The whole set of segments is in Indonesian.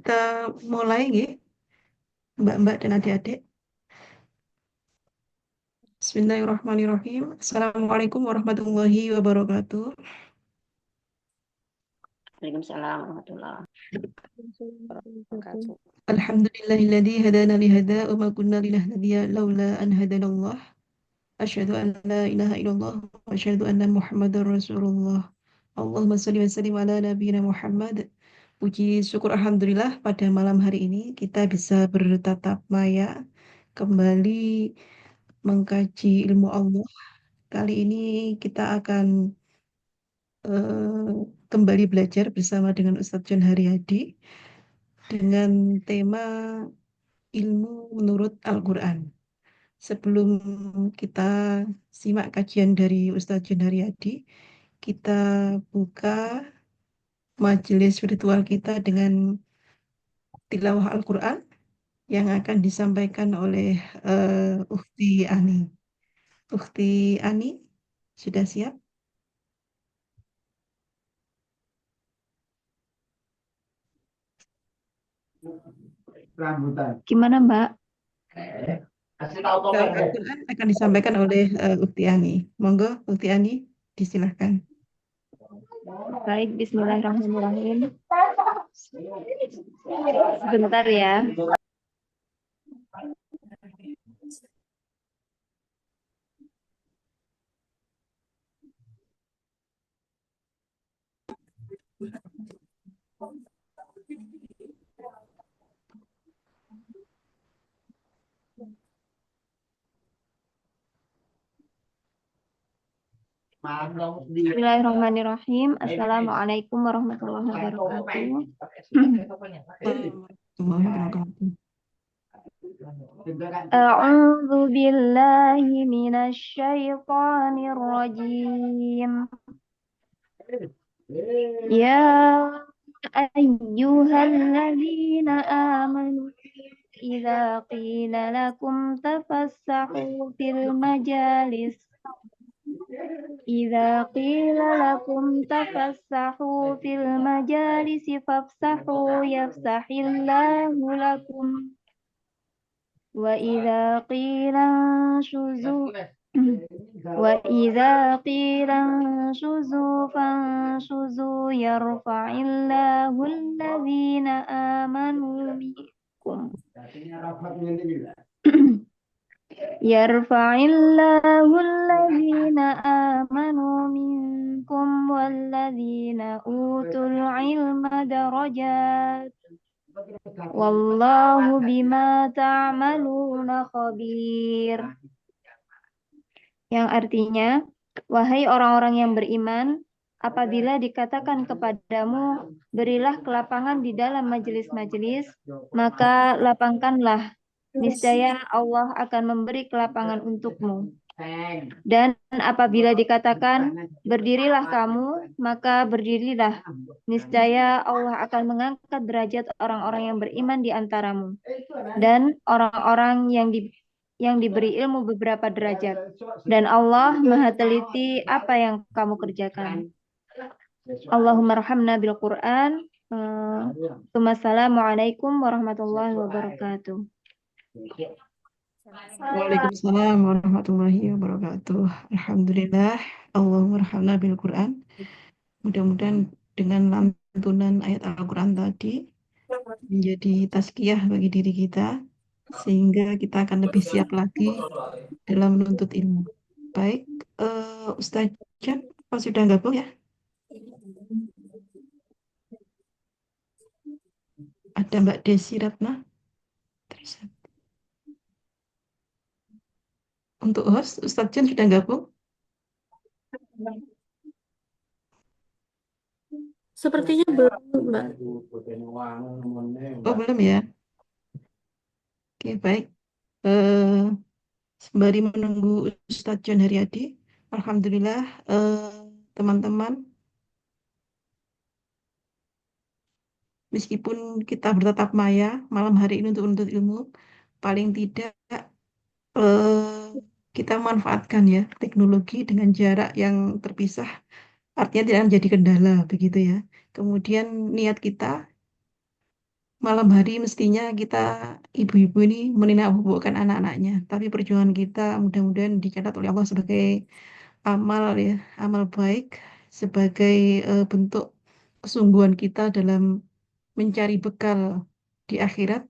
Kita mulai nggih, Mbak-mbak dan adik-adik. Bismillahirrahmanirrahim. Assalamualaikum warahmatullahi wabarakatuh. Waalaikumsalam warahmatullahi wabarakatuh. Alhamdulillahilladzi hadana lihada wa ma kunna linahtadiya laula an hadanallah. Asyhadu an la ilaha illallah wa asyhadu anna Muhammadar Rasulullah. Allahumma shalli wa sallim ala nabiyyina Muhammad. Puji syukur alhamdulillah pada malam hari ini kita bisa bertatap maya kembali mengkaji ilmu Allah. Kali ini kita akan kembali belajar bersama dengan Ustadz John Haryadi dengan tema ilmu menurut Al-Quran. Sebelum kita simak kajian dari Ustadz John Haryadi, kita buka majelis virtual kita dengan tilawah Al-Quran yang akan disampaikan oleh Ukhti Ani. Ukhti Ani, sudah siap? Gimana Mbak? Al-Quran akan disampaikan oleh Ukhti Ani. Monggo, Ukhti Ani, disilahkan. Baik, Bismillahirrahmanirrahim. Sebentar ya. Bismillahirrahmanirrahim. Assalamualaikum warahmatullahi wabarakatuh. A'udzu billahi minasy syaithanir rajim. Ya ayyuhalladzina amanu idza qila lakum tafassahu fil majalis إذا قيل لكم تفسحوا في المجالس فافسحوا يفسح الله لكم وإذا قيل انشزوا فانشزوا يرفع الله الذين آمنوا منكم يرفع الله الذين آمنوا منكم والذين أوتوا العلم درجات والله بما تعملون خبير. Yang artinya, wahai orang-orang yang beriman, apabila dikatakan kepadamu, berilah kelapangan di dalam majelis-majelis, maka lapangkanlah. Niscaya Allah akan memberi kelapangan untukmu. Dan apabila dikatakan, berdirilah kamu, maka berdirilah. Niscaya Allah akan mengangkat derajat orang-orang yang beriman di antaramu. Dan orang-orang yang diberi ilmu beberapa derajat. Dan Allah maha teliti apa yang kamu kerjakan. Allahumma rahamna bil Quran. Assalamualaikum warahmatullahi wabarakatuh. Waalaikumsalam warahmatullahi wabarakatuh. Alhamdulillah, Allahumma rahmana bil Quran. Mudah-mudahan dengan lantunan ayat Al-Quran tadi menjadi tazkiyah bagi diri kita, sehingga kita akan lebih siap lagi dalam menuntut ilmu. Baik, Ustaz Jan, apa sudah gabung ya? Ada Mbak Desi Ratna. Untuk host, Ustaz Jan sudah gabung? Sepertinya belum, Mbak. Oh, belum ya? Oke, baik. Eh, Sembari menunggu Ustadz John Haryadi, Alhamdulillah teman-teman, meskipun kita bertatap maya malam hari ini untuk menuntut ilmu, paling tidak eh, kita manfaatkan ya teknologi dengan jarak yang terpisah, artinya tidak menjadi kendala begitu ya. Kemudian niat kita malam hari mestinya kita ibu-ibu ini meninabohkan anak-anaknya. Tapi perjuangan kita mudah-mudahan dicatat oleh Allah sebagai amal ya, amal baik sebagai bentuk kesungguhan kita dalam mencari bekal di akhirat.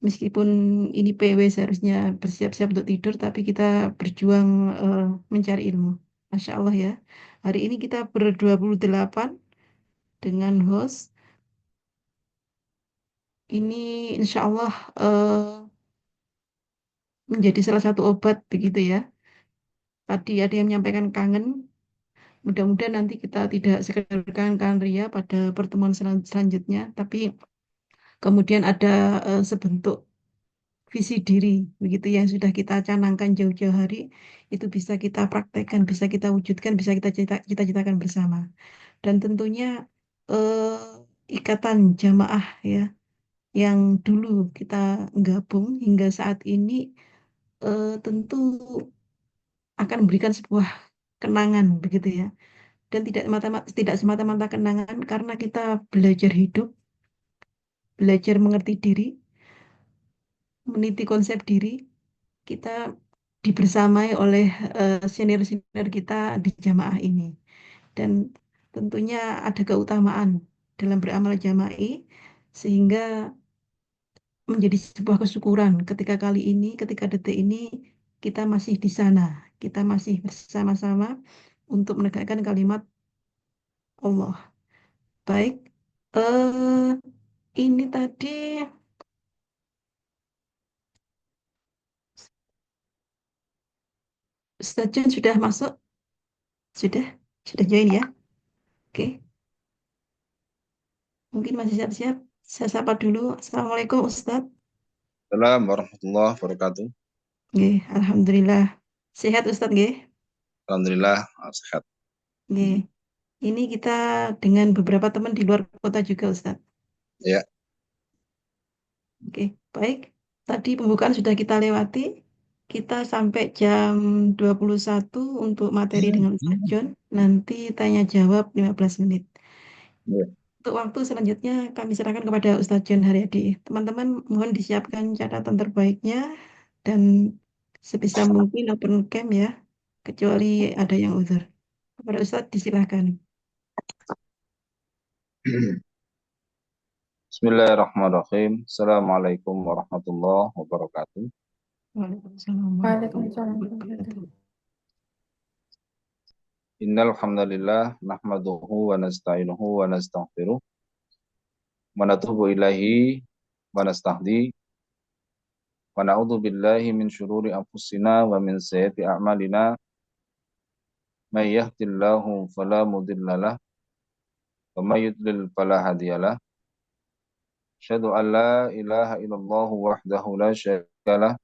Meskipun ini PW seharusnya bersiap-siap untuk tidur, tapi kita berjuang eh, mencari ilmu. Masya Allah ya. Hari ini kita ber-28 dengan host. Ini insya Allah menjadi salah satu obat begitu ya. Tadi ada yang menyampaikan kangen. Mudah-mudahan nanti kita tidak sekedar kangen ria pada pertemuan selanjutnya, tapi kemudian ada sebentuk visi diri begitu yang sudah kita canangkan jauh-jauh hari itu bisa kita praktekkan, bisa kita wujudkan, bisa kita cita-citakan bersama. Dan tentunya ikatan jamaah ya yang dulu kita gabung hingga saat ini tentu akan memberikan sebuah kenangan begitu ya. Dan tidak semata-mata kenangan karena kita belajar hidup, belajar mengerti diri, meniti konsep diri, kita dibersamai oleh senior-senior kita di jamaah ini. Dan tentunya ada keutamaan dalam beramal jama'i sehingga menjadi sebuah kesyukuran ketika kali ini, ketika detik ini kita masih di sana, kita masih bersama-sama untuk menegakkan kalimat Allah. Baik, ini tadi Ustaz John sudah masuk, sudah, sudah join ya. Oke, mungkin masih siap-siap. Saya sapa dulu. Assalamualaikum Ustaz. Assalamualaikum warahmatullahi wabarakatuh. Nggih, alhamdulillah. Sehat Ustaz nggih? Alhamdulillah sehat. Nggih. Ini kita dengan beberapa teman di luar kota juga Ustaz. Ya, Oke, baik. Tadi pembukaan sudah kita lewati. Kita sampai jam 21 untuk materi dengan Ustaz John. Nanti tanya jawab 15 menit. ya. Untuk waktu selanjutnya kami serahkan kepada Ustadz John Haryadi. Teman-teman mohon disiapkan catatan terbaiknya dan sebisa mungkin open cam ya, kecuali ada yang uzur. Kepada Ustadz disilahkan. Bismillahirrahmanirrahim. Assalamualaikum warahmatullahi wabarakatuh. Waalaikumsalam Waalaikumsalam warahmatullahi warahmatullahi wabarakatuh. Innal hamdalillah nahmaduhu wa nasta'inuhu wa nastaghfiruh wa natubu ilaihi wa nastahdi wa na'udzu billahi min syururi anfusina wa min sayyiati a'malina may yahdihillahu fala mudhillalah wa may yudlil fala hadiyalah. Asyhadu an la ilaha illallah wahdahu la syarika lah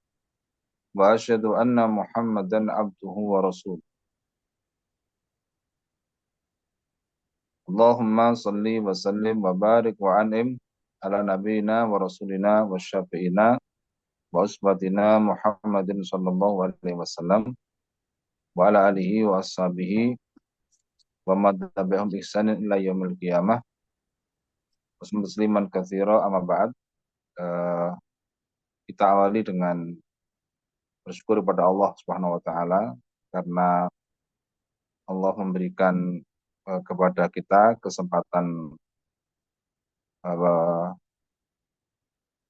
wa asyhadu anna Muhammadan abduhu wa rasuluh. Allahumma salli wa sallim wa barik wa an'im ala nabiyina wa rasulina wa syafi'ina wa usbatina Muhammadin sallallahu alaihi wasallam wa ala alihi wa ashabihi wa man tabi'ahum ihsanin ila yaumil qiyamah. Musliman katsira amma ba'd. Kita awali dengan bersyukur kepada Allah Subhanahu wa taala karena Allah memberikan kepada kita kesempatan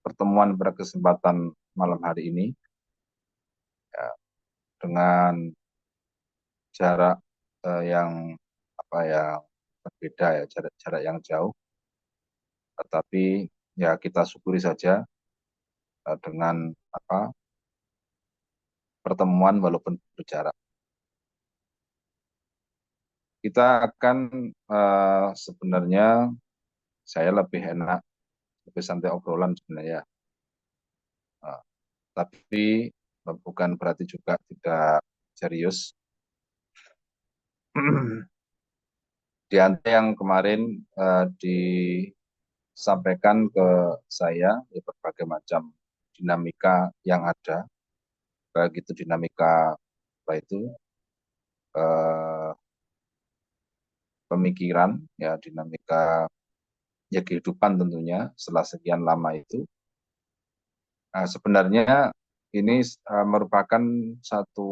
pertemuan pada kesempatan malam hari ini ya, dengan jarak yang berbeda ya, jarak yang jauh, tetapi ya kita syukuri saja dengan pertemuan walaupun berjarak. Kita akan sebenarnya saya lebih enak, lebih santai obrolan sebenarnya, tapi bukan berarti juga tidak serius. Di antara yang kemarin disampaikan ke saya ya, berbagai macam dinamika yang ada, baik itu dinamika apa itu pemikiran ya, dinamika ya kehidupan tentunya setelah sekian lama itu. Sebenarnya ini merupakan satu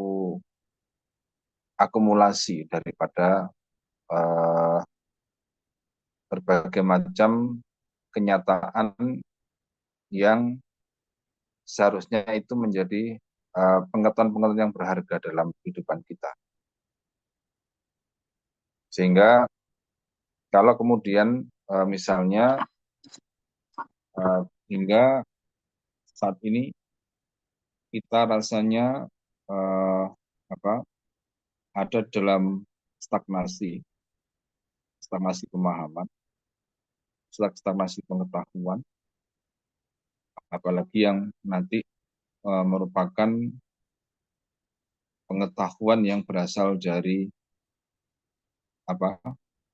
akumulasi daripada eh, berbagai macam kenyataan yang seharusnya itu menjadi pengetahuan-pengetahuan yang berharga dalam kehidupan kita. Sehingga kalau kemudian misalnya hingga saat ini kita rasanya apa ada dalam stagnasi pemahaman, stagnasi pengetahuan, apalagi yang nanti merupakan pengetahuan yang berasal dari apa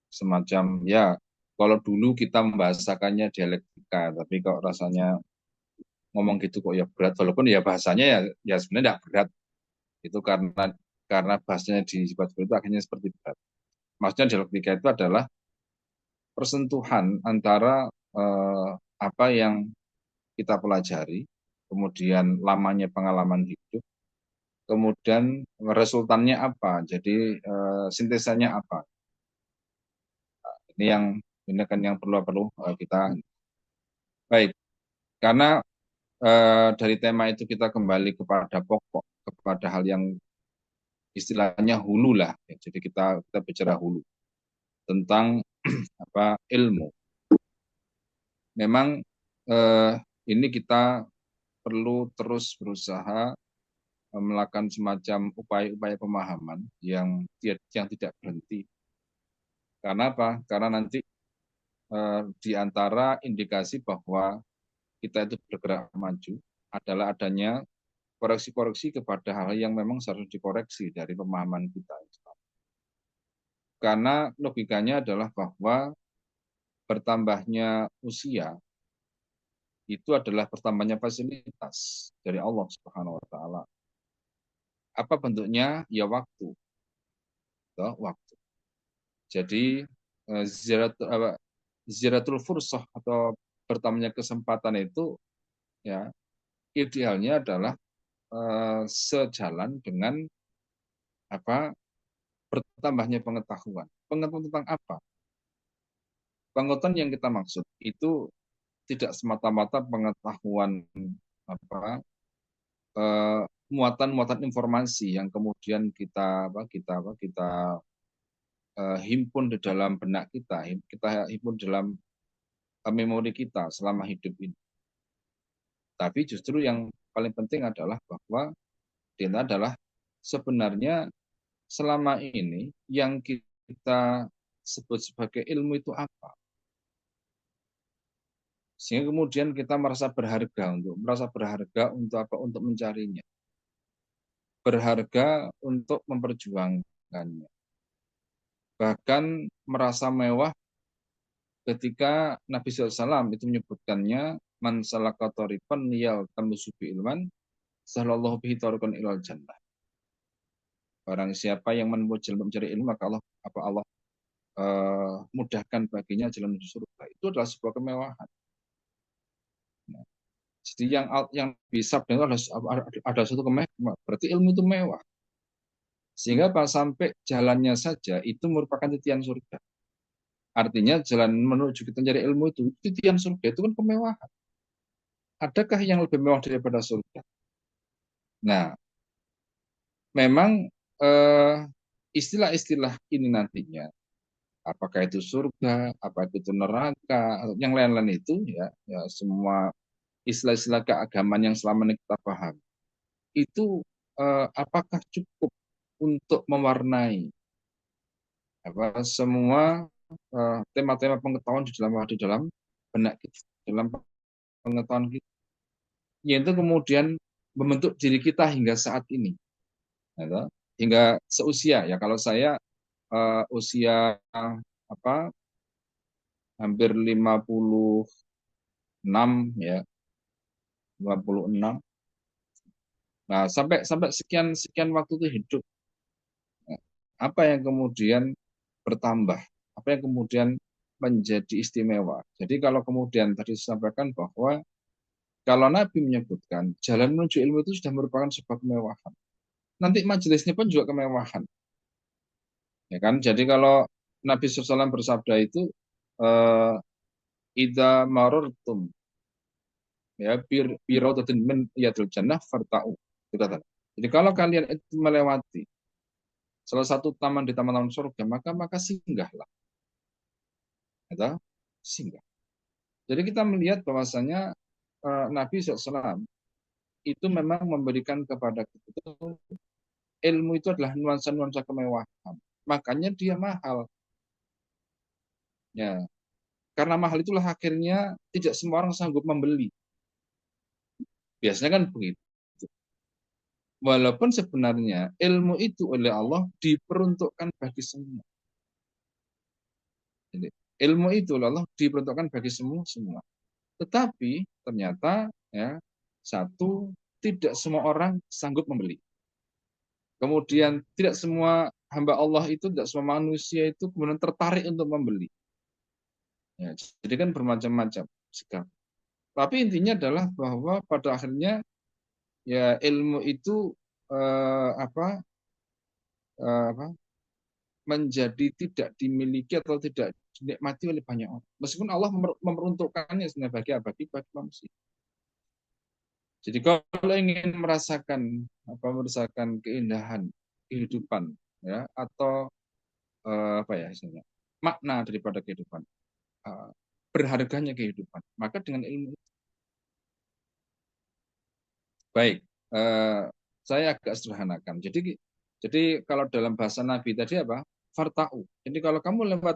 semacam ya kalau dulu kita membahasakannya dialektika, tapi kok rasanya ngomong gitu kok ya berat, walaupun ya bahasanya ya sebenarnya tidak berat, itu karena bahasanya disebut seperti itu akhirnya seperti berat. Maksudnya dialektika itu adalah persentuhan antara apa yang kita pelajari, kemudian lamanya pengalaman hidup, kemudian resultannya apa, jadi sintesanya apa. Ini kan yang perlu kita baik. Karena dari tema itu kita kembali kepada pokok, kepada hal yang istilahnya hulu lah. Jadi kita bicara hulu tentang apa ilmu. Memang ini kita perlu terus berusaha melakukan semacam upaya-upaya pemahaman yang tidak berhenti. Karena apa? Karena nanti di antara indikasi bahwa kita itu bergerak maju adalah adanya koreksi-koreksi kepada hal yang memang harus dikoreksi dari pemahaman kita. Karena logikanya adalah bahwa bertambahnya usia itu adalah bertambahnya fasilitas dari Allah Subhanahu wa taala. Apa bentuknya? Ya waktu. Waktu. Jadi ziyaratul fursah atau bertambahnya kesempatan itu ya idealnya adalah sejalan dengan apa bertambahnya pengetahuan. Pengetahuan tentang apa? Pengetahuan yang kita maksud itu tidak semata-mata pengetahuan apa muatan-muatan informasi yang kemudian kita himpun di dalam benak kita himpun dalam memori kita selama hidup ini. Tapi justru yang paling penting adalah bahwa dia adalah sebenarnya selama ini yang kita sebut sebagai ilmu itu apa? Sehingga kemudian kita merasa berharga untuk apa? Untuk mencarinya. Berharga untuk memperjuangkannya. Bahkan merasa mewah ketika Nabi SAW itu menyebutkannya man salaka thariqan yaltamisu bi ilman sallallahu bihi thariqan ilal jannah. Barang siapa yang menempuh jalan mencari ilmu maka Allah mudahkan baginya jalan menuju surga. Itu adalah sebuah kemewahan. Nah, jadi yang bisa benar ada suatu kemewahan. Berarti ilmu itu mewah. Sehingga sampai jalannya saja itu merupakan titian surga. Artinya jalan menuju kita mencari ilmu itu titian surga, itu kan kemewahan. Adakah yang lebih mewah daripada surga? Nah, memang istilah-istilah ini nantinya, apakah itu surga, apakah itu neraka, atau yang lain-lain itu ya semua istilah-istilah keagamaan yang selama ini kita paham, itu apakah cukup untuk mewarnai semua tema-tema pengetahuan di dalam benak kita, dalam pengetahuan kita, yaitu kemudian membentuk diri kita hingga saat ini, hingga seusia ya. Kalau saya usia hampir 56 ya, 56. Nah, sampai sekian waktu itu hidup, apa yang kemudian bertambah, apa yang kemudian menjadi istimewa. Jadi kalau kemudian tadi disampaikan bahwa kalau Nabi menyebutkan jalan menuju ilmu itu sudah merupakan sebuah kemewahan. Nanti majelisnya pun juga kemewahan. Ya kan? Jadi kalau Nabi SAW bersabda itu, Idza marartum ya biraudatin min yadul jannah farta'u. Jadi kalau kalian itu melewati salah satu taman di taman-taman surga, maka singgahlah. Atau singgah. Jadi kita melihat bahwasanya Nabi SAW itu memang memberikan kepada kita ilmu itu adalah nuansa-nuansa kemewahan. Makanya dia mahal. Ya, karena mahal itulah akhirnya tidak semua orang sanggup membeli. Biasanya kan begitu. Walaupun sebenarnya ilmu itu oleh Allah diperuntukkan bagi semua. Jadi, ilmu itu oleh Allah diperuntukkan bagi semua. Tetapi ternyata ya satu tidak semua orang sanggup membeli. Kemudian tidak semua hamba Allah itu, tidak semua manusia itu kemudian tertarik untuk membeli. Ya, jadi kan bermacam-macam sikap. Tapi intinya adalah bahwa pada akhirnya ya ilmu itu menjadi tidak dimiliki atau tidak dinikmati oleh banyak orang. Meskipun Allah memeruntukkannya sebenarnya bagi manusia. Jadi kalau ingin merasakan keindahan kehidupan ya atau istilahnya makna daripada kehidupan, berharganya kehidupan, maka dengan ilmu. Baik, saya agak sederhanakan. Jadi kalau dalam bahasa Nabi tadi apa? Farta'u. Jadi kalau kamu lewat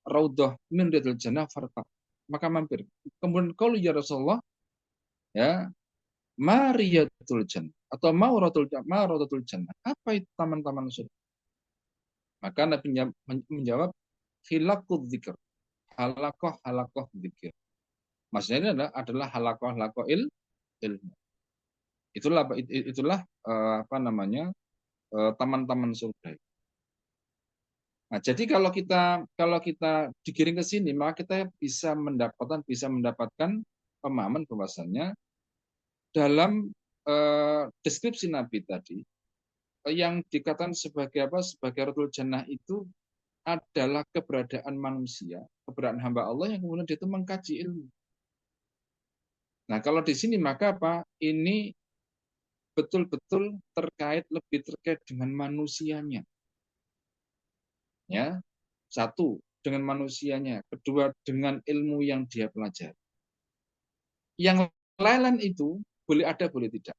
Raudhah min Riyadil Jannah farta'u, maka mampir. Kemudian kalau ya Rasulullah, ya Mariyatul Jannah atau Mauratul Jannah. Apa itu taman-taman surga? Maka Nabi menjawab hilaqud dzikr. Halakoh dzikir. Maksudnya ini adalah halakoh ilmu. Itulah taman-taman surga. Nah, jadi kalau kita digiring ke sini, maka kita bisa mendapatkan pemahaman bahwasannya dalam deskripsi Nabi tadi yang dikatakan sebagai Ratul Jannah itu adalah keberadaan manusia, keberadaan hamba Allah yang kemudian dia itu mengkaji ilmu. Nah, kalau di sini maka ini betul-betul lebih terkait dengan manusianya. Ya, satu dengan manusianya, kedua dengan ilmu yang dia pelajari. Yang lain itu boleh ada, boleh tidak.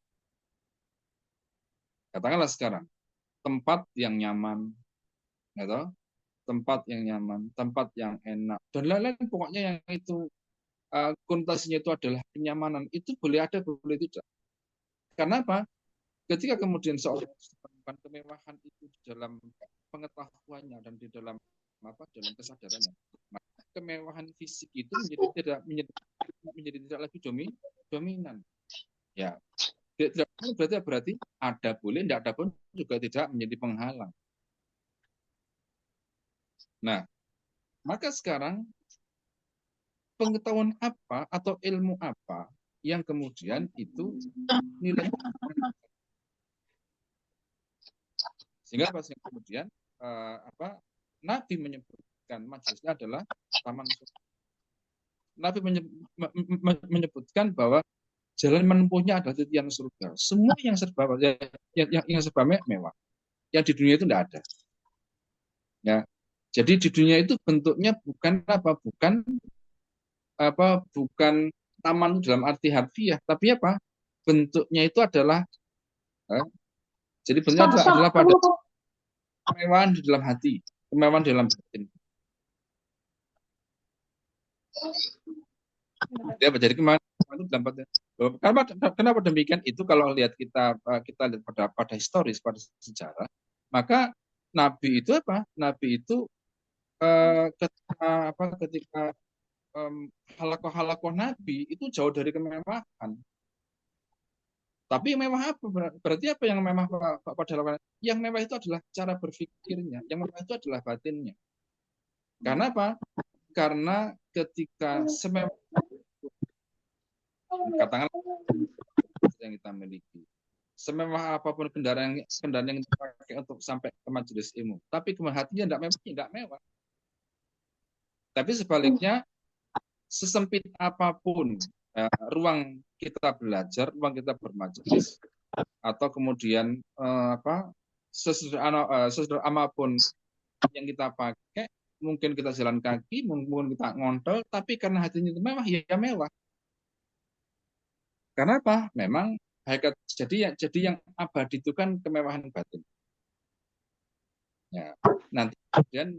Katakanlah sekarang tempat yang nyaman, atau tempat yang enak, dan lain-lain pokoknya yang itu konotasinya itu adalah kenyamanan, itu boleh ada, boleh tidak. Karena apa? Ketika kemudian seorang menemukan kemewahan itu di dalam pengetahuannya dan di dalam kesadarannya, maka kemewahan fisik itu menjadi tidak lagi dominan. Ya, berarti ada boleh, tidak ada pun juga tidak menjadi penghalang. Nah, maka sekarang pengetahuan apa atau ilmu apa yang kemudian itu nilai sehingga kemudian Nabi menyebutkan majelisnya adalah taman surga. Nabi menyebutkan bahwa jalan menempuhnya adalah titian surga. Semua yang serba mewah. Yang di dunia itu tidak ada. Ya. Jadi di dunia itu bentuknya bukan taman dalam arti harfiah, tapi bentuknya itu adalah jadi bentuknya adalah pada kemewahan di dalam hati, kemewahan di dalam batin. Ya, jadi kemarin itu dalam batin. Kenapa demikian? Itu kalau lihat kita lihat pada historis, pada sejarah, maka Nabi itu Nabi itu ketika halakoh Nabi itu jauh dari kemewahan. Tapi mewah apa? Berarti apa yang mewah pada halakoh? Yang mewah itu adalah cara berpikirnya. Yang mewah itu adalah batinnya. Karena apa? Karena ketika semewah, katakanlah yang kita miliki, semewah apapun kendaraan yang kita pakai untuk sampai ke majelis ilmu, tapi kemudian hatinya tidak mewah. Tapi sebaliknya, sesempit apapun ruang kita belajar, ruang kita bermajelis, atau kemudian sesederhana apapun yang kita pakai, mungkin kita jalan kaki, mungkin kita ngontol, tapi karena hatinya itu mewah, ya mewah. Karena apa? Memang hakikat jadi yang abadi itu kan kemewahan batin. Ya. Nanti kemudian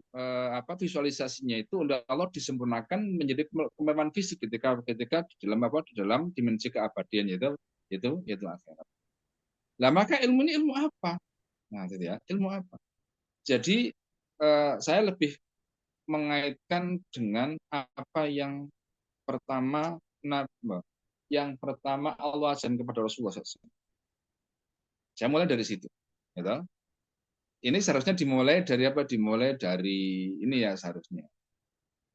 visualisasinya itu oleh Allah disempurnakan menjadi kemewahan fisik ketika di dalam dimensi keabadian yaitu akhirat. Nah, maka ilmu ini ilmu apa? Nah, itu ya, ilmu apa? Jadi saya lebih mengaitkan dengan apa yang pertama Allah ajarkan kepada Rasulullah SAW. Saya mulai dari situ. Gitu. Ini seharusnya dimulai dari apa? Dimulai dari ini ya seharusnya.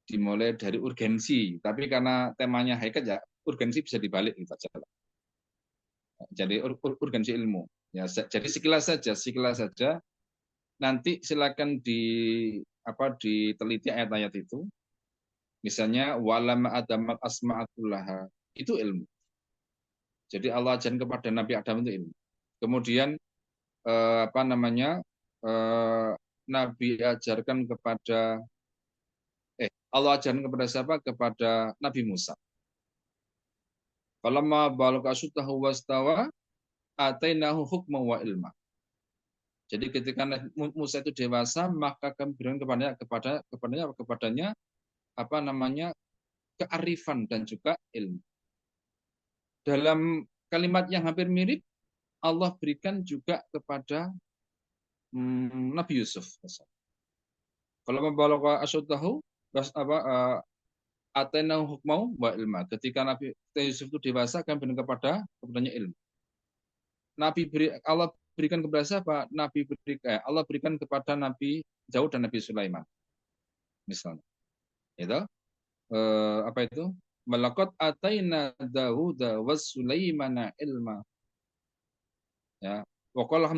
Dimulai dari urgensi. Tapi karena temanya hakikat ya, urgensi bisa dibalik gitu aja. Jadi urgensi ilmu. Ya, jadi sekilas saja. Nanti silakan diteliti ayat-ayat itu. Misalnya walama adamat asma'atullaha, itu ilmu. Jadi Allah ajarkan kepada Nabi Adam itu ilmu. Kemudian Nabi ajarkan kepada Allah ajarkan kepada siapa? Kepada Nabi Musa. Falamma balagha ashuddahu wastawa atainahu hukma wa ilma. Jadi ketika Musa itu dewasa, maka kami berikan kepadanya kearifan dan juga ilmu. Dalam kalimat yang hampir mirip, Allah berikan juga kepada Nabi Yusuf. Kalau membawa asyuddahu, atainahu hukmau wa ilma. Ketika Nabi Yusuf itu dewasa, kami berikan kepadanya ilmu. Allah berikan kepada siapa? Allah berikan kepada Nabi Daud dan Nabi Sulaiman. Misalnya. Itu apa itu? Malaqad ataina Dauda was Sulaimana ilma. Ya. Wa qala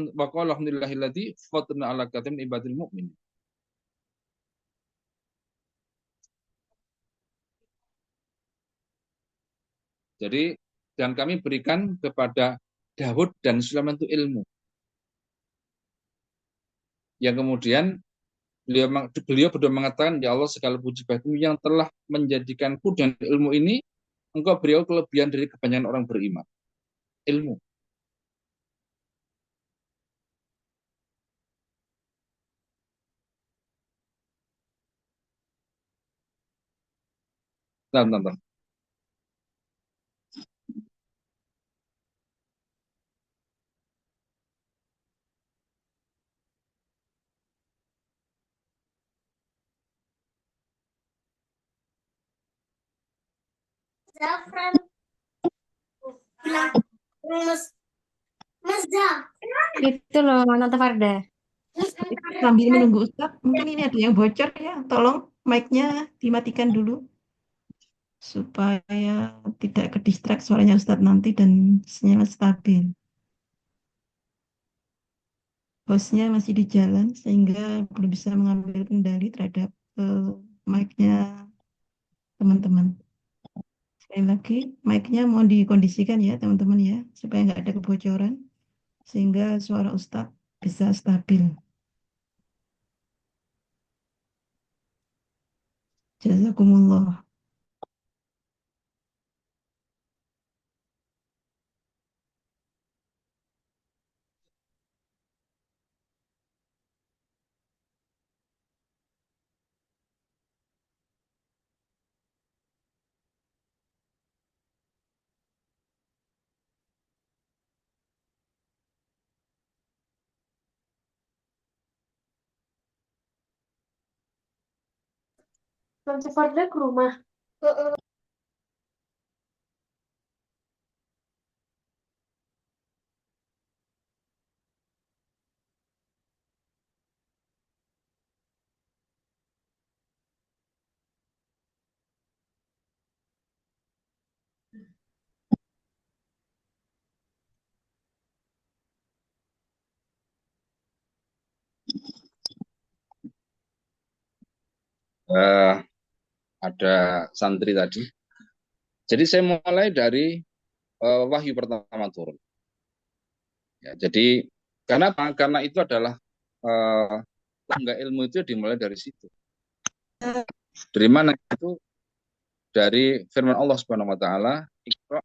alhamdulillahilladzi faddalna ala katsirin ibadil mu'minin. Jadi dan kami berikan kepada Daud dan Sulaiman itu ilmu. Yang kemudian beliau berdua mengatakan, ya Allah segala puji bagimu yang telah menjadikanku dengan ilmu ini, engkau beriau kelebihan dari kebanyakan orang beriman. Ilmu. Nah. Zafran. Itu loh, Tante Farda. Sambil menunggu Ustadz, mungkin ini ada yang bocor ya. Tolong mic-nya dimatikan dulu supaya tidak ke distract suaranya Ustadz nanti dan sinyal stabil. Hostnya masih di jalan sehingga belum bisa mengambil kendali terhadap mic-nya teman-teman. Sekali lagi, mic-nya mau dikondisikan ya teman-teman ya, supaya nggak ada kebocoran, sehingga suara Ustadz bisa stabil. Jazakumullah. Tante Farda ke rumah. eh, ada santri tadi. Jadi saya mulai dari wahyu pertama turun. Ya, jadi kenapa? Karena itu adalah tangga ilmu itu dimulai dari situ. Dari mana itu? Dari firman Allah Subhanahu wa taala, Iqra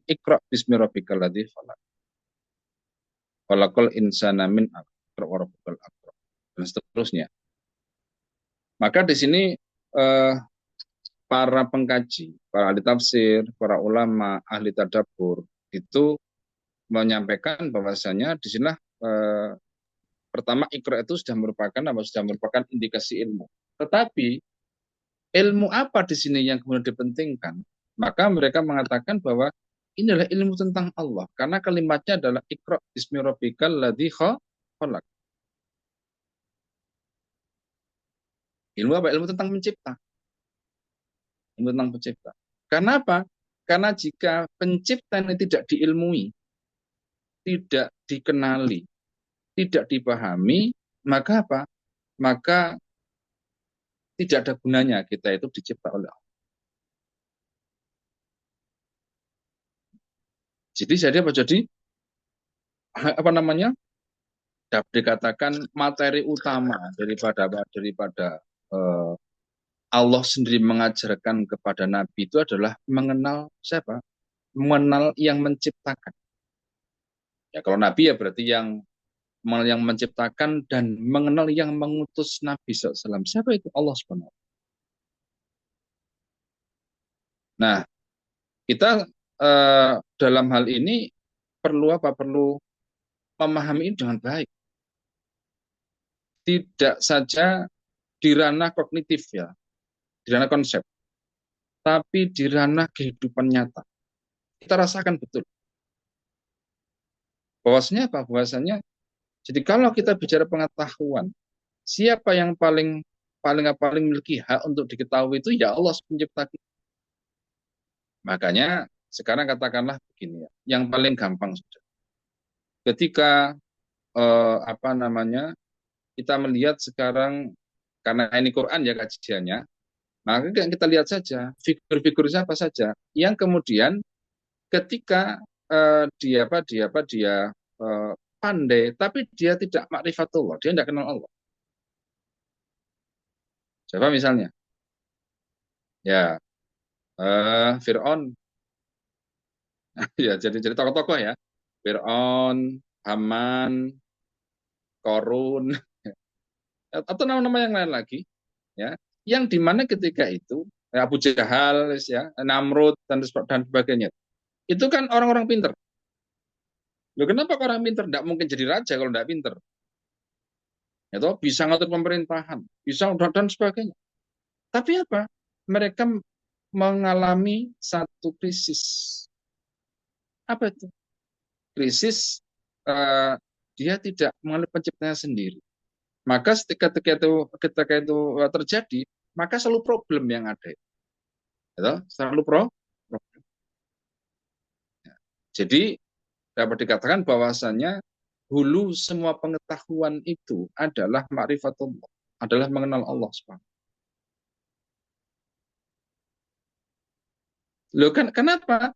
Iqra bismi rabbikal ladzi khalaq. Khalaqal insana min 'alaq wa rabbukal akram. Dan seterusnya. Maka di sini para pengkaji, para ahli tafsir, para ulama, ahli tadabbur itu menyampaikan bahwasanya di sinilah pertama Iqra itu sudah merupakan indikasi ilmu. Tetapi ilmu apa di sini yang kemudian dipentingkan? Maka mereka mengatakan bahwa inilah ilmu tentang Allah karena kalimatnya adalah Iqra bismi rabbikal ladzi khalaq. Ilmu apa? Ilmu tentang mencipta. Ilmu tentang pencipta. Karena apa? Karena jika pencipta ini tidak diilmui, tidak dikenali, tidak dipahami, maka apa? Maka tidak ada gunanya kita itu dicipta oleh Allah. Jadi apa namanya? Dapat dikatakan materi utama daripada Allah sendiri mengajarkan kepada Nabi itu adalah mengenal siapa? Mengenal yang menciptakan. Ya, kalau Nabi ya berarti yang menciptakan dan mengenal yang mengutus Nabi SAW. Siapa itu? Allah SWT. Nah, kita dalam hal ini perlu apa? Perlu memahami ini dengan baik. Tidak saja di ranah kognitif ya, di ranah konsep, tapi di ranah kehidupan nyata. Kita rasakan betul. Bahwasanya apa? Bahwasanya jadi kalau kita bicara pengetahuan, siapa yang paling memiliki hak untuk diketahui itu ya Allah pencipta kita. Makanya sekarang katakanlah begini ya, yang paling gampang sudah. Ketika apa namanya kita melihat sekarang karena ini Quran ya kajiannya, maka kita lihat saja figur-figur siapa saja yang kemudian ketika dia pandai tapi dia tidak makrifatullah, dia tidak kenal Allah. Siapa misalnya? Ya, Fir'aun. Ya, jadi tokoh-tokoh ya. Fir'aun, Haman, Korun, atau nama-nama yang lain lagi, ya. Yang dimana ketika itu Abu Jahal, ya, Namrud dan sebagainya. Itu kan orang-orang pinter. Loh, kenapa orang pinter tidak mungkin jadi raja kalau tidak pinter? Ya, toh, bisa ngatur pemerintahan, bisa dan sebagainya. Tapi apa? Mereka mengalami satu krisis. Apa itu? Krisis dia tidak mengalami penciptanya sendiri. Maka ketika itu terjadi, maka selalu problem yang ada. Gitu? Selalu problem. Jadi dapat dikatakan bahwasannya hulu semua pengetahuan itu adalah ma'rifatullah, adalah mengenal Allah SWT. Loh kan kenapa?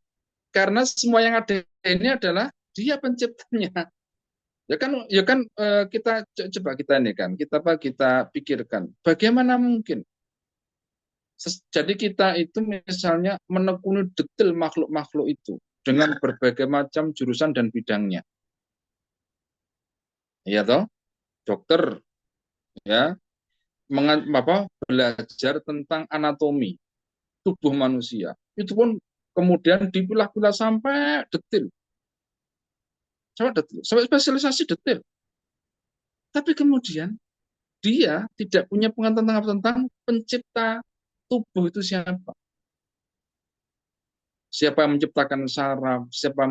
Karena semua yang ada ini adalah dia penciptanya. Ya kan kita coba kita ini kan kita pikirkan bagaimana mungkin jadi kita itu misalnya menekuni detail makhluk-makhluk itu dengan berbagai macam jurusan dan bidangnya. Ya toh, dokter ya belajar tentang anatomi tubuh manusia. Itu pun kemudian dipilah-pilah sampai detail. Sampai spesialisasi detail. Tapi kemudian dia tidak punya pengetahuan tentang pencipta tubuh itu siapa. Siapa yang menciptakan saraf, siapa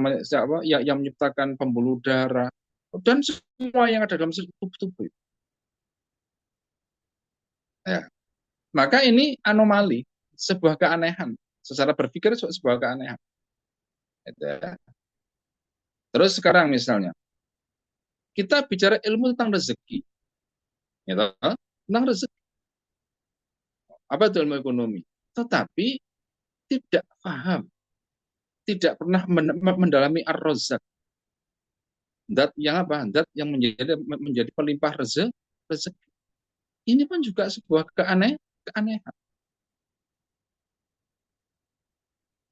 yang menciptakan pembuluh darah, dan semua yang ada dalam tubuh. Ya. Maka ini anomali, sebuah keanehan. Secara berpikir sebuah keanehan. Ya. Terus sekarang misalnya, kita bicara ilmu tentang rezeki. Gitu. tentang rezeki. Apa itu ilmu ekonomi? Tetapi tidak paham, tidak pernah mendalami ar-razzaq. Dat yang apa? Dat yang menjadi pelimpah rezeki. Ini pun juga sebuah keanehan.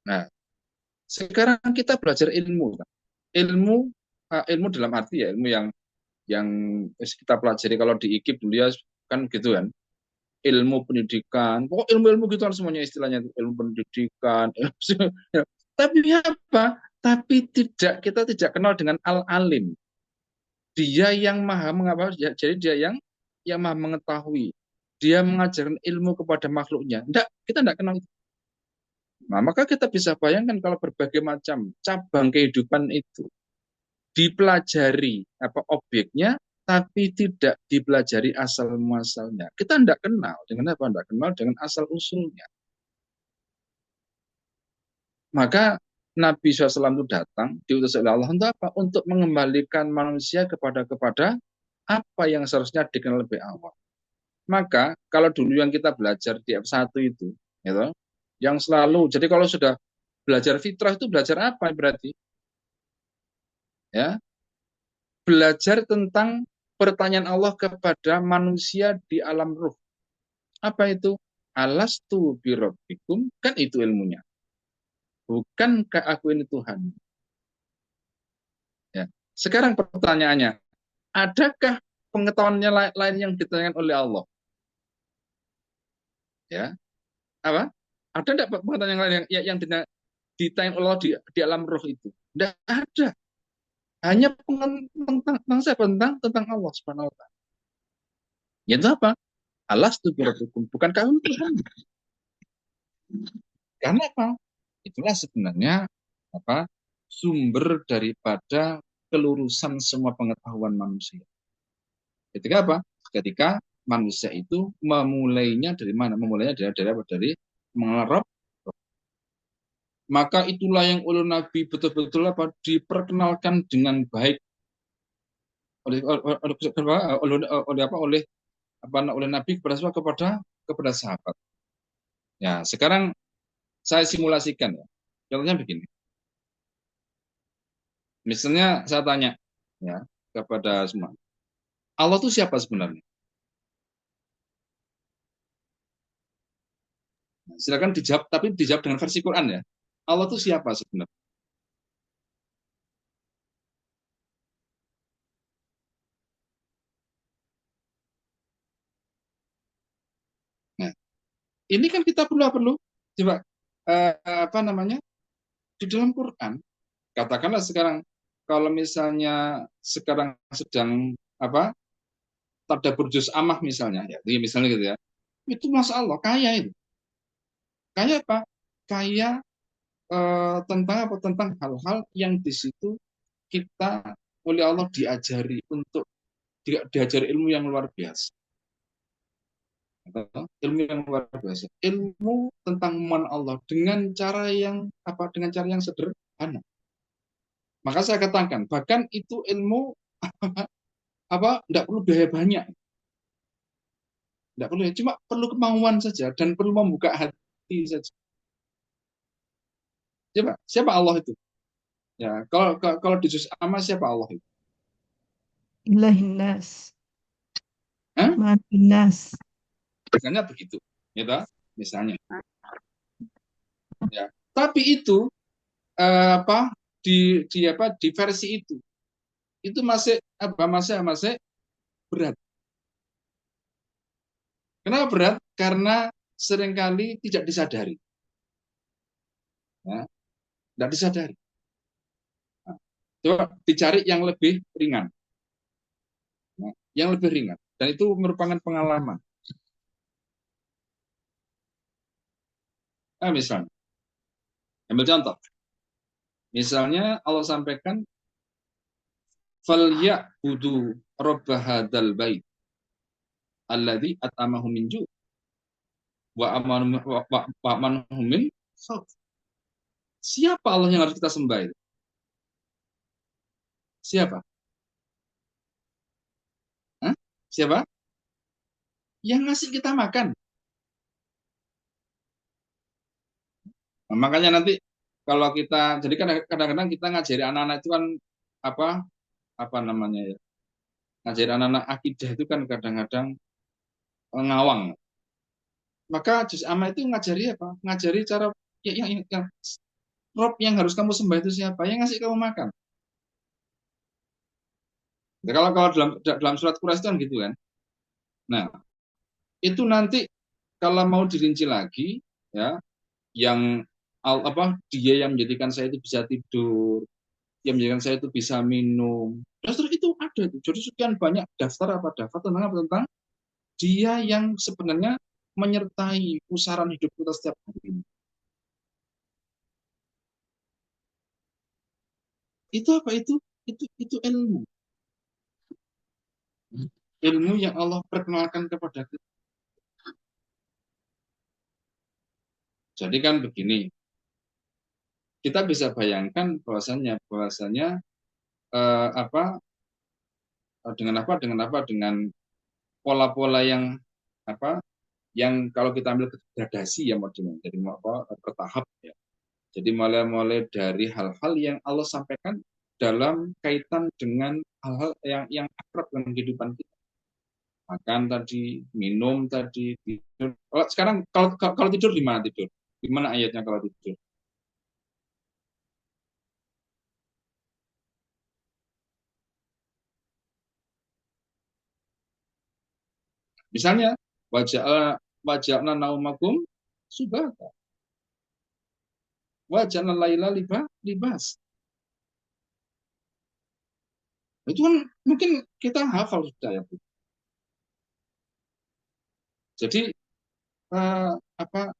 Nah, sekarang kita belajar ilmu. Ilmu ilmu dalam arti ya ilmu yang kita pelajari kalau di IKIP dulu ya kan gitu kan. Ilmu pendidikan, pokok ilmu-ilmu gitu kan semuanya istilahnya ilmu pendidikan. Tapi apa? Tapi kita tidak kenal dengan al-alim. Dia yang maha mengapa? Jadi dia yang maha mengetahui. Dia mengajarkan ilmu kepada makhluknya. Kita tidak kenal itu. Nah, maka kita bisa bayangkan kalau berbagai macam cabang kehidupan itu dipelajari apa objeknya, tapi tidak dipelajari asal muasalnya. Kita tidak kenal dengan apa? Tidak kenal dengan asal usulnya. Maka Nabi SAW itu datang, diutus oleh Allah untuk apa? Untuk mengembalikan manusia kepada apa yang seharusnya dikenal lebih awal. Maka kalau dulu yang kita belajar di F1 itu, gitu, yang selalu, jadi kalau sudah belajar fitrah itu belajar apa berarti? Ya, belajar tentang pertanyaan Allah kepada manusia di alam ruh. Apa itu? Alastu birabbikum, kan itu ilmunya. Bukankah aku ini Tuhan? Ya. Sekarang pertanyaannya, adakah pengetahuannya lain yang ditanyakan oleh Allah? Ya, apa? Ada tidak pengetahuan yang lain yang ditanyakan oleh Allah di alam roh itu? Tidak ada. Hanya tentang siapa? Tentang Allah Subhanahu wa taala. Yaitu apa? Alastu birabbikum, bukankah aku Tuhan? Karena apa? Itulah sebenarnya apa? Sumber daripada kelurusan semua pengetahuan manusia. Ketika apa? Ketika manusia itu memulainya dari mana? Memulainya dari mengarap. Maka itulah yang oleh Nabi betul-betul apa? Diperkenalkan dengan baik oleh Nabi kepada sahabat. Ya, sekarang saya simulasikan ya. Contohnya begini. Misalnya saya tanya ya kepada semua. Allah itu siapa sebenarnya? Silakan dijawab, tapi dijawab dengan versi Quran ya. Allah itu siapa sebenarnya? Nah, ini kan kita perlu coba apa namanya di dalam Quran. Katakanlah sekarang kalau misalnya sekarang sedang apa tadabbur juz amah misalnya ya, misalnya gitu ya. Itu Masya Allah kaya itu. Kaya apa? Kaya tentang apa? Tentang hal-hal yang di situ kita oleh Allah diajari untuk diajari ilmu yang luar biasa. Ilmu yang luar biasa. Ilmu tentang man Allah dengan cara yang apa? Dengan cara yang sederhana. Maka saya katakan, bahkan itu ilmu apa? Tidak perlu biaya banyak. Tidak perlu, cuma perlu kemauan saja dan perlu membuka hati saja. Coba, siapa Allah itu? Ya, kalau di juz amma siapa Allah itu? Ilahin nas. Hah? Maafin nas. Misalnya begitu, ya, misalnya. Ya, tapi itu apa di versi itu masih apa masih berat. Kenapa berat? Karena seringkali tidak disadari. Ya, tidak disadari. Nah, coba dicari yang lebih ringan. Nah, yang lebih ringan. Dan itu merupakan pengalaman. Misalnya, ambil contoh. Misalnya Allah sampaikan, "Falyabudu rabb hadzal bait alladzi at'amahum min ju' wa amanahum min khauf." Siapa Allah yang harus kita sembah itu? Siapa? Hah? Siapa? yang ngasih kita makan. Nah, makanya nanti kalau kita, jadi kan kadang-kadang kita ngajari anak-anak itu kan apa apa namanya ya, ngajari anak-anak akidah itu kan kadang-kadang ngawang. Maka juz amma itu ngajari apa? Ngajari cara yang Rob yang harus kamu sembah itu siapa? Yang ngasih kamu makan. Nah, kalau dalam surat Quraisy kan gitu kan. Nah, itu nanti kalau mau dirinci lagi ya, yang dia yang menjadikan saya itu bisa tidur, yang menjadikan saya itu bisa minum. Daftar itu ada tuh. Jadi sekian banyak daftar tentang apa, tentang dia yang sebenarnya menyertai pusaran hidup kita setiap hari ini. Itu apa itu? Itu ilmu. Ilmu yang Allah perkenalkan kepada kita. Jadi kan begini, kita bisa bayangkan bahwasanya eh, apa dengan pola-pola yang apa yang kalau kita ambil gradasi ya modelnya, jadi bertahap ya. Jadi mulai dari hal-hal yang Allah sampaikan dalam kaitan dengan hal-hal yang akrab dengan kehidupan kita. Makan tadi, minum tadi, tidur. Sekarang kalau tidur di mana tidur? Di mana ayatnya kalau tidur? Misalnya waja'na naumakum subata. Waja'na laila libas. Itu kan mungkin kita hafal sudah ya, Bu. Jadi apa?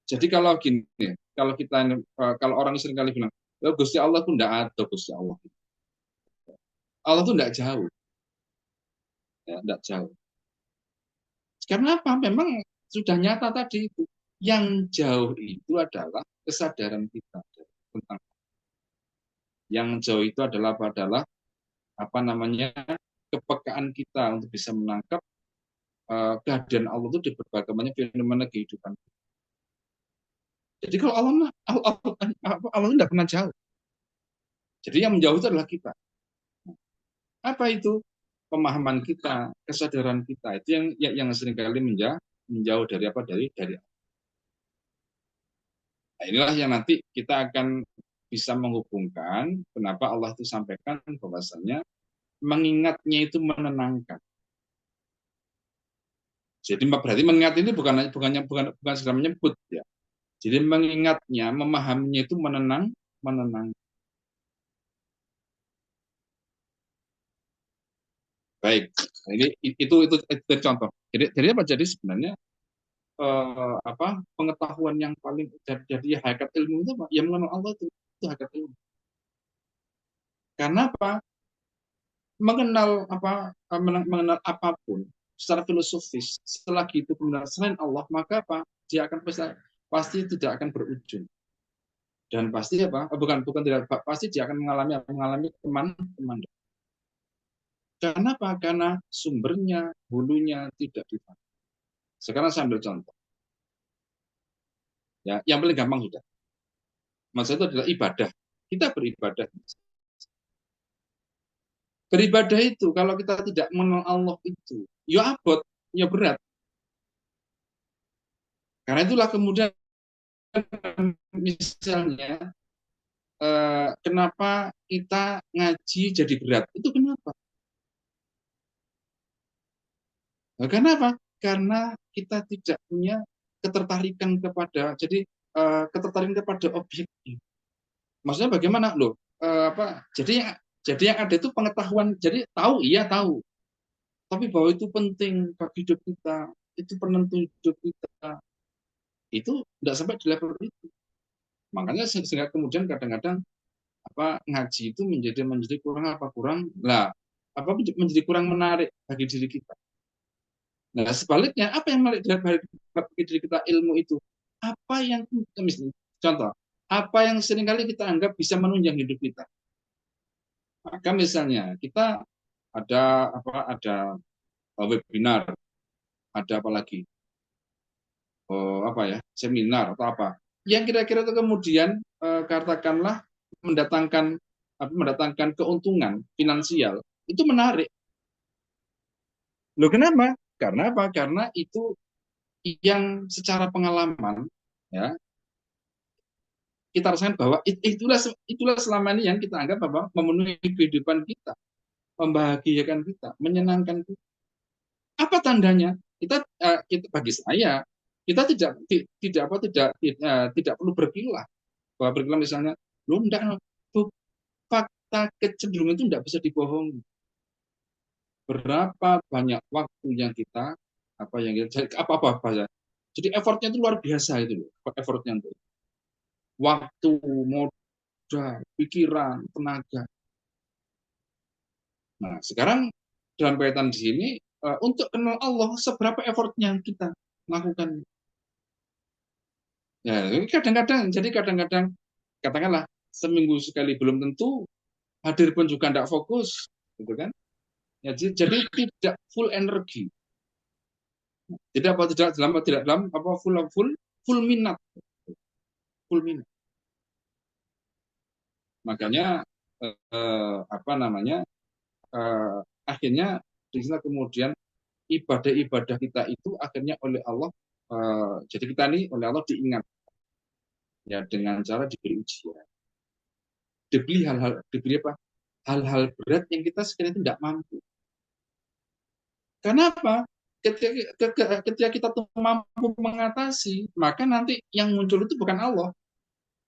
Jadi kalau gini, kalau kita kalau orang sering kali bilang, oh, Gusti Allah tuh enggak ada Gusti Allah. Allah tuh enggak jauh, ya, enggak jauh. Karena apa? Memang sudah nyata tadi itu. Yang jauh itu adalah kesadaran kita tentang yang jauh itu adalah apa namanya kepekaan kita untuk bisa menangkap kehadiran Allah itu di berbagai macam fenomena kehidupan. Jadi kalau Allah tidak pernah jauh. Jadi yang menjauh itu adalah kita. Apa itu? Pemahaman kita, kesadaran kita itu yang seringkali menjauh dari apa dari. Nah, inilah yang nanti kita akan bisa menghubungkan kenapa Allah itu sampaikan bahwasanya mengingatnya itu menenangkan. Jadi berarti mengingat ini bukan segera menyebut ya. Jadi mengingatnya, memahaminya itu menenang. Baik, ini itu contoh. Jadi apa? Jadi sebenarnya pengetahuan yang paling jadi hakikat ilmu itu apa? Yang mengenal Allah itu hakikat ilmu. Karena apa? Mengenal apapun secara filosofis selagi itu benar selain Allah, maka apa? Dia akan pasti tidak akan berujung. Dan pasti apa? Bukan tidak, pasti dia akan mengalami teman-teman. Karena apa? Karena sumbernya, hulunya tidak dipahami. Sekarang saya ambil contoh. Ya, yang paling gampang sudah. Maksud itu adalah ibadah. Kita beribadah. Beribadah itu kalau kita tidak mengenal Allah itu, ya abot, ya berat. Karena itulah kemudian misalnya kenapa kita ngaji jadi berat? Itu kenapa? Nah, kenapa? Karena kita tidak punya ketertarikan ketertarikan kepada objeknya. Maksudnya bagaimana loh? Jadi yang ada itu pengetahuan. Jadi tahu, iya tahu. Tapi bahwa itu penting bagi hidup kita, itu penentu hidup kita, itu tidak sampai di level itu. Makanya sehingga kemudian kadang-kadang ngaji itu menjadi menjadi kurang menarik bagi diri kita. Nah, sebaliknya apa yang menarik bagi diri kita ilmu itu? Apa yang contoh, apa yang seringkali kita anggap bisa menunjang hidup kita. Maka misalnya kita ada webinar ada apa lagi? Apa ya? Seminar atau apa? Yang kira-kira itu kemudian katakanlah mendatangkan keuntungan finansial, itu menarik. Loh kenapa? Karena apa? Karena itu yang secara pengalaman ya kita rasakan bahwa itulah selama ini yang kita anggap bahwa memenuhi kehidupan kita, membahagiakan kita, menyenangkan kita. Apa tandanya? Kita bagi saya kita tidak perlu berkilah bahwa berkilah misalnya lu enggak, fakta kecenderungan itu tidak bisa dibohongi. Berapa banyak waktu yang kita apa ya. Jadi effortnya itu luar biasa itu loh, effortnya itu. Waktu, modal, pikiran, tenaga. Nah, sekarang dalam kaitan di sini untuk kenal Allah seberapa effortnya kita lakukan. Ya, kadang-kadang katakanlah seminggu sekali belum tentu hadir pun juga tidak fokus, gitu kan? Ya, jadi tidak full energi. Tidak dalam apa full minat. Full minat. Makanya apa namanya? Akhirnya di sana kemudian ibadah-ibadah kita itu akhirnya oleh Allah jadi kita ini oleh Allah diingat ya dengan cara diberi ujian, diberi apa? Hal-hal berat yang kita sekiranya tidak mampu. Kenapa? Ketika kita tuh mampu mengatasi, maka nanti yang muncul itu bukan Allah.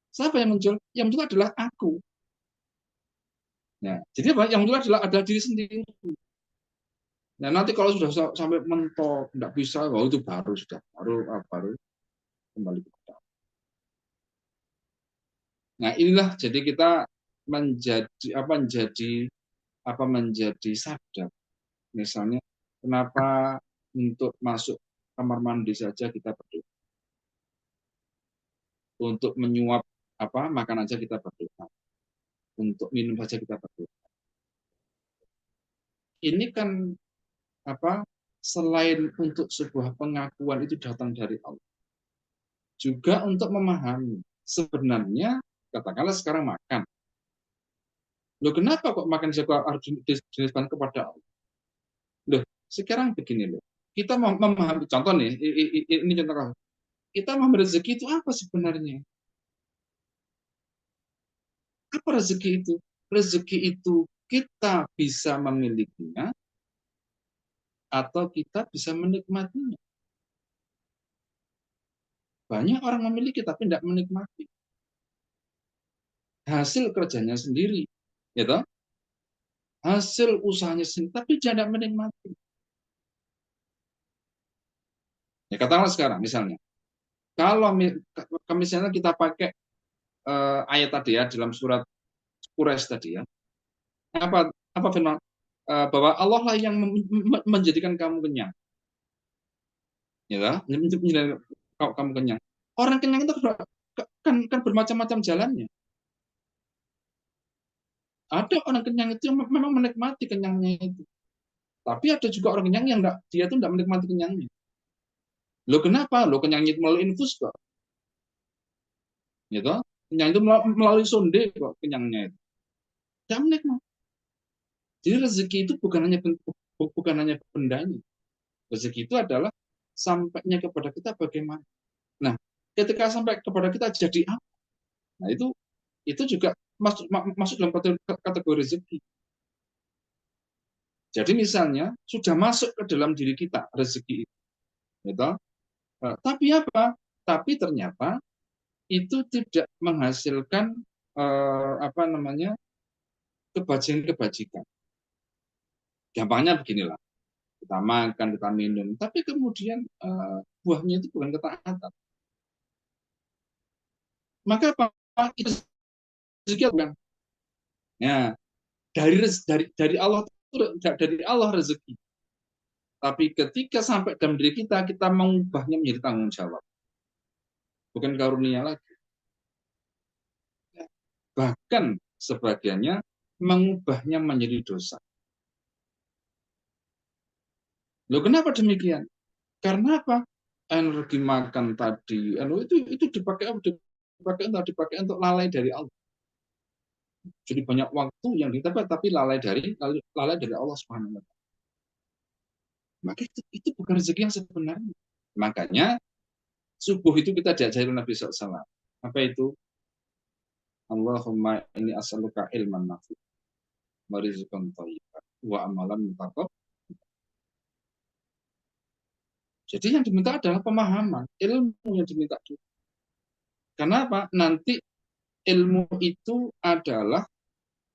Siapa yang muncul? Yang muncul adalah aku. Nah, jadi apa? Yang muncul adalah diri sendiri. Nah, nanti kalau sudah sampai mentok, tidak bisa, itu baru kembali ke kita. Nah, inilah jadi kita menjadi sadar. Misalnya, kenapa untuk masuk kamar mandi saja kita berdoa. Untuk menyuap makanan saja kita berdoa. Untuk minum saja kita berdoa. Ini kan selain untuk sebuah pengakuan itu datang dari Allah, juga untuk memahami sebenarnya katakanlah sekarang makan. Loh kenapa kok makan jago harus dinisbahkan kepada Allah? Loh sekarang begini loh, kita memahami contoh nih, ini contoh kita memahami rezeki itu apa sebenarnya? Apa rezeki itu? Rezeki itu kita bisa memilikinya atau kita bisa menikmatinya. Banyak orang memiliki tapi tidak menikmati. Hasil kerjanya sendiri, gitu? Hasil usahanya sendiri, tapi tidak menikmati. Ya katakanlah sekarang, misalnya, kalau misalnya kita pakai ayat tadi ya dalam surat Quraisy tadi ya, apa firman bahwa Allah lah yang menjadikan kamu kenyang, ya, menjadikan kamu kenyang. Orang kenyang itu kan bermacam-macam jalannya. Ada orang kenyang itu yang memang menikmati kenyangnya itu. Tapi ada juga orang kenyang yang dia tuh tidak menikmati kenyangnya. Loh kenapa? Loh kenyangnya itu melalui infus kok. Gitu? Kenyang itu melalui sonde kok kenyangnya itu. Tidak menikmati. Jadi rezeki itu bukan hanya bendanya. Rezeki itu adalah sampainya kepada kita bagaimana. Nah, ketika sampai kepada kita jadi apa? Nah, itu juga masuk dalam kategori rezeki. Jadi misalnya sudah masuk ke dalam diri kita rezeki itu, gitu? Tapi apa? Tapi ternyata itu tidak menghasilkan kebajikan. Gampangnya beginilah, kita makan, kita minum, tapi kemudian buahnya itu bukan ketaatan. Maka apa? Itu rezeki bukan? Ya, dari Allah rezeki. Tapi ketika sampai dalam diri kita mengubahnya menjadi tanggung jawab. Bukan karunia lagi. Bahkan sebagiannya mengubahnya menjadi dosa. Loh kenapa demikian? Karena apa? Energi makan tadi, itu dipakai untuk lalai dari Allah. Jadi banyak waktu yang didapat tapi lalai dari Allah Subhanahu wa taala. Maka itu bukan rezeki yang sebenarnya. Makanya subuh itu kita diajarin Nabi SAW. Apa itu? Allahumma inni as'aluka ilman nafi' wa rizqan thayyiban wa amalan mutaqabbal. Jadi yang diminta adalah pemahaman, ilmu yang diminta dulu. Kenapa? Nanti ilmu itu adalah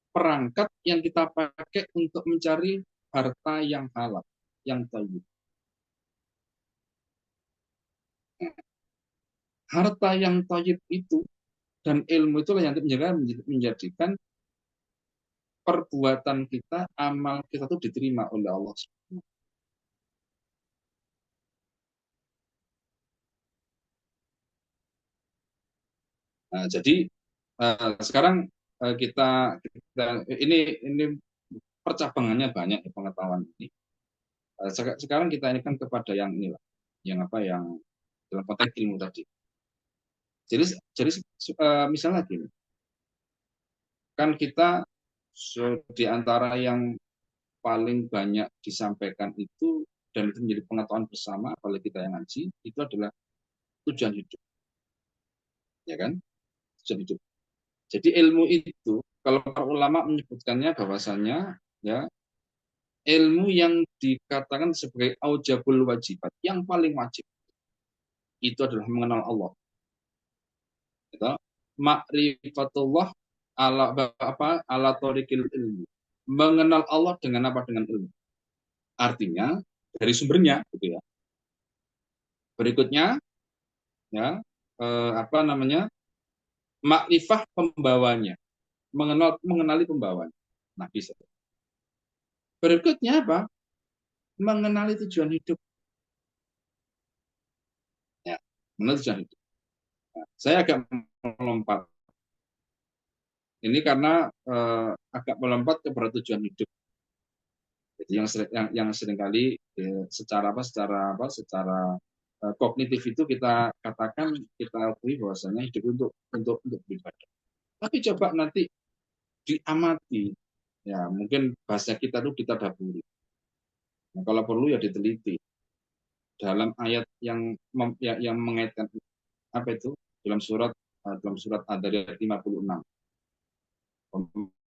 perangkat yang kita pakai untuk mencari harta yang halal, yang thayyib. Harta yang thayyib itu dan ilmu itulah yang menjadikan perbuatan kita, amal kita itu diterima oleh Allah. Nah, jadi sekarang kita ini percabangannya banyak di pengetahuan ini. Sekarang kita ini kan kepada yang inilah, yang dalam konteks ilmu tadi. Jadi misalnya gini, kan kita di antara yang paling banyak disampaikan itu dan itu menjadi pengetahuan bersama, apalagi kita yang ngaji, itu adalah tujuan hidup, ya kan? Tujuan hidup. Jadi ilmu itu, kalau para ulama menyebutkannya bahwasanya, ya, ilmu yang dikatakan sebagai aujabul wajibat, yang paling wajib, itu adalah mengenal Allah. Gitu. Ma'rifatullah ala thoriqil ilmi. Mengenal Allah dengan apa? Dengan ilmu. Artinya dari sumbernya, gitu ya. Berikutnya, ya, makrifah pembawanya, mengenali pembawanya. Nah, bisa. Berikutnya apa? Mengenali tujuan hidup. Ya, mengenali tujuan hidup. Nah, saya agak melompat. Ini karena agak melompat kepada tujuan hidup. Jadi yang seringkali secara kognitif itu kita katakan, kita akui bahwasanya hidup untuk beribadah. Tapi coba nanti diamati, ya mungkin bahasa kita itu ditadaburi. Nah, kalau perlu ya diteliti dalam ayat yang mengaitkan apa itu dalam surat Ad-Dariyat 56.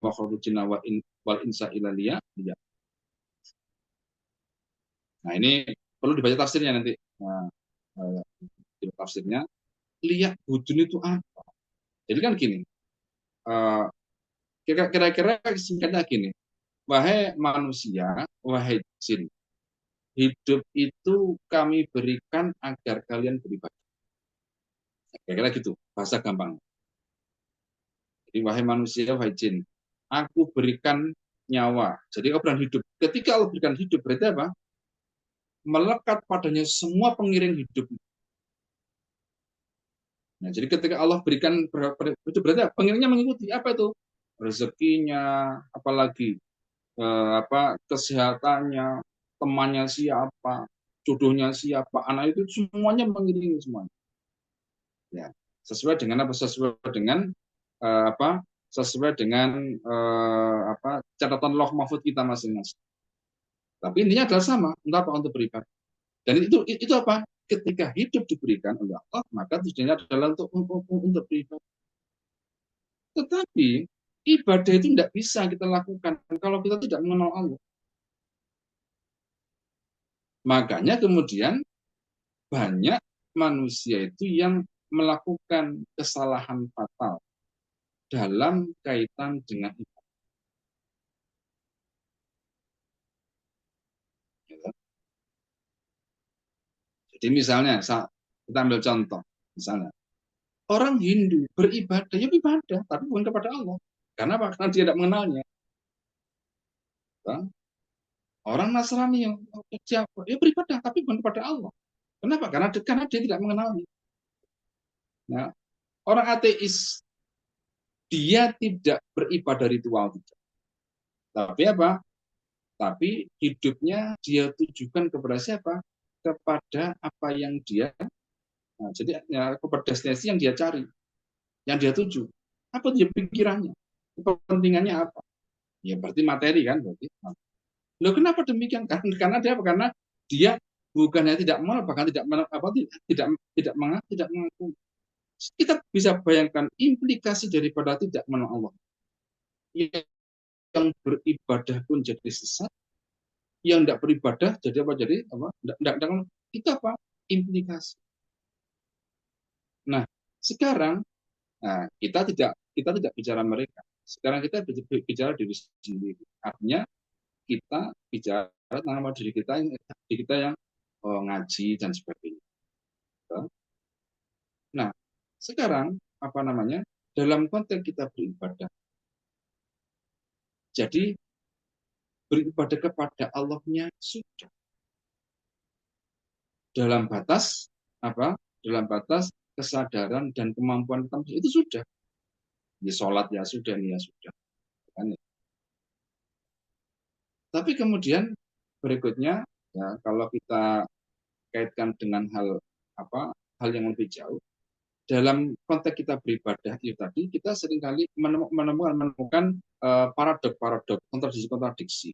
Wa khurujna wal insa ilaliya. Nah, ini perlu dibaca tafsirnya nanti. Nah, tafsirnya lihat budun itu apa. Jadi kan gini, kira-kira singkatnya gini, wahai manusia, wahai jin, hidup itu kami berikan agar kalian beribadah. Kira-kira gitu, bahasa gampang. Jadi wahai manusia, wahai jin, aku berikan nyawa. Jadi obrolan hidup. Ketika Allah berikan hidup, berarti apa? Melekat padanya semua pengiring hidup. Nah, jadi ketika Allah berikan itu berarti pengiringnya mengikuti apa itu? Rezekinya, apalagi kesehatannya, temannya siapa, jodohnya siapa, anak itu semuanya mengiringi semuanya. Ya, sesuai dengan apa? Sesuai dengan catatan loh mahfud kita masing-masing. Tapi intinya adalah sama, untuk apa? Untuk beribadah. Dan itu apa? Ketika hidup diberikan oleh Allah, maka tujuannya adalah untuk beribadah. Tetapi ibadah itu tidak bisa kita lakukan kalau kita tidak mengenal Allah. Makanya kemudian banyak manusia itu yang melakukan kesalahan fatal dalam kaitan dengan ibadah. Jadi misalnya, kita ambil contoh, misalnya orang Hindu beribadah, ya ibadah, tapi bukan kepada Allah. Karena apa? Karena dia tidak mengenalnya. Orang Nasrani yang beribadah, tapi bukan kepada Allah. Kenapa? Karena dia tidak mengenalnya. Nah, orang ateis, dia tidak beribadah ritual, tapi apa? Tapi hidupnya dia tujukan kepada siapa? kepada apa yang dia, nah, jadi ya, kepada destinasi yang dia cari, yang dia tuju. Apa dia pikirannya? Kepentingannya apa? Ya berarti materi kan berarti. Loh kenapa demikian? Karena dia apa? Karena dia bukannya tidak mau, bahkan tidak mengaku. Kita bisa bayangkan implikasi daripada tidak mengenal Allah. Yang beribadah pun jadi sesat, yang tidak beribadah jadi apa? Jadi apa? Itu apa? Implikasi. Nah, sekarang kita tidak bicara mereka. Sekarang kita bicara diri sendiri. Artinya kita bicara nama diri kita yang ngaji dan sebagainya. Nah, sekarang apa namanya? Dalam konteks kita beribadah. Jadi beribadah kepada Allahnya sudah dalam batas apa? Dalam batas kesadaran dan kemampuan kita itu sudah. Di sholat ya sudah, nih ya sudah. Kan? Tapi kemudian berikutnya ya kalau kita kaitkan dengan hal yang lebih jauh dalam konteks kita beribadah itu tadi kita seringkali menemukan paradok kontradiksi.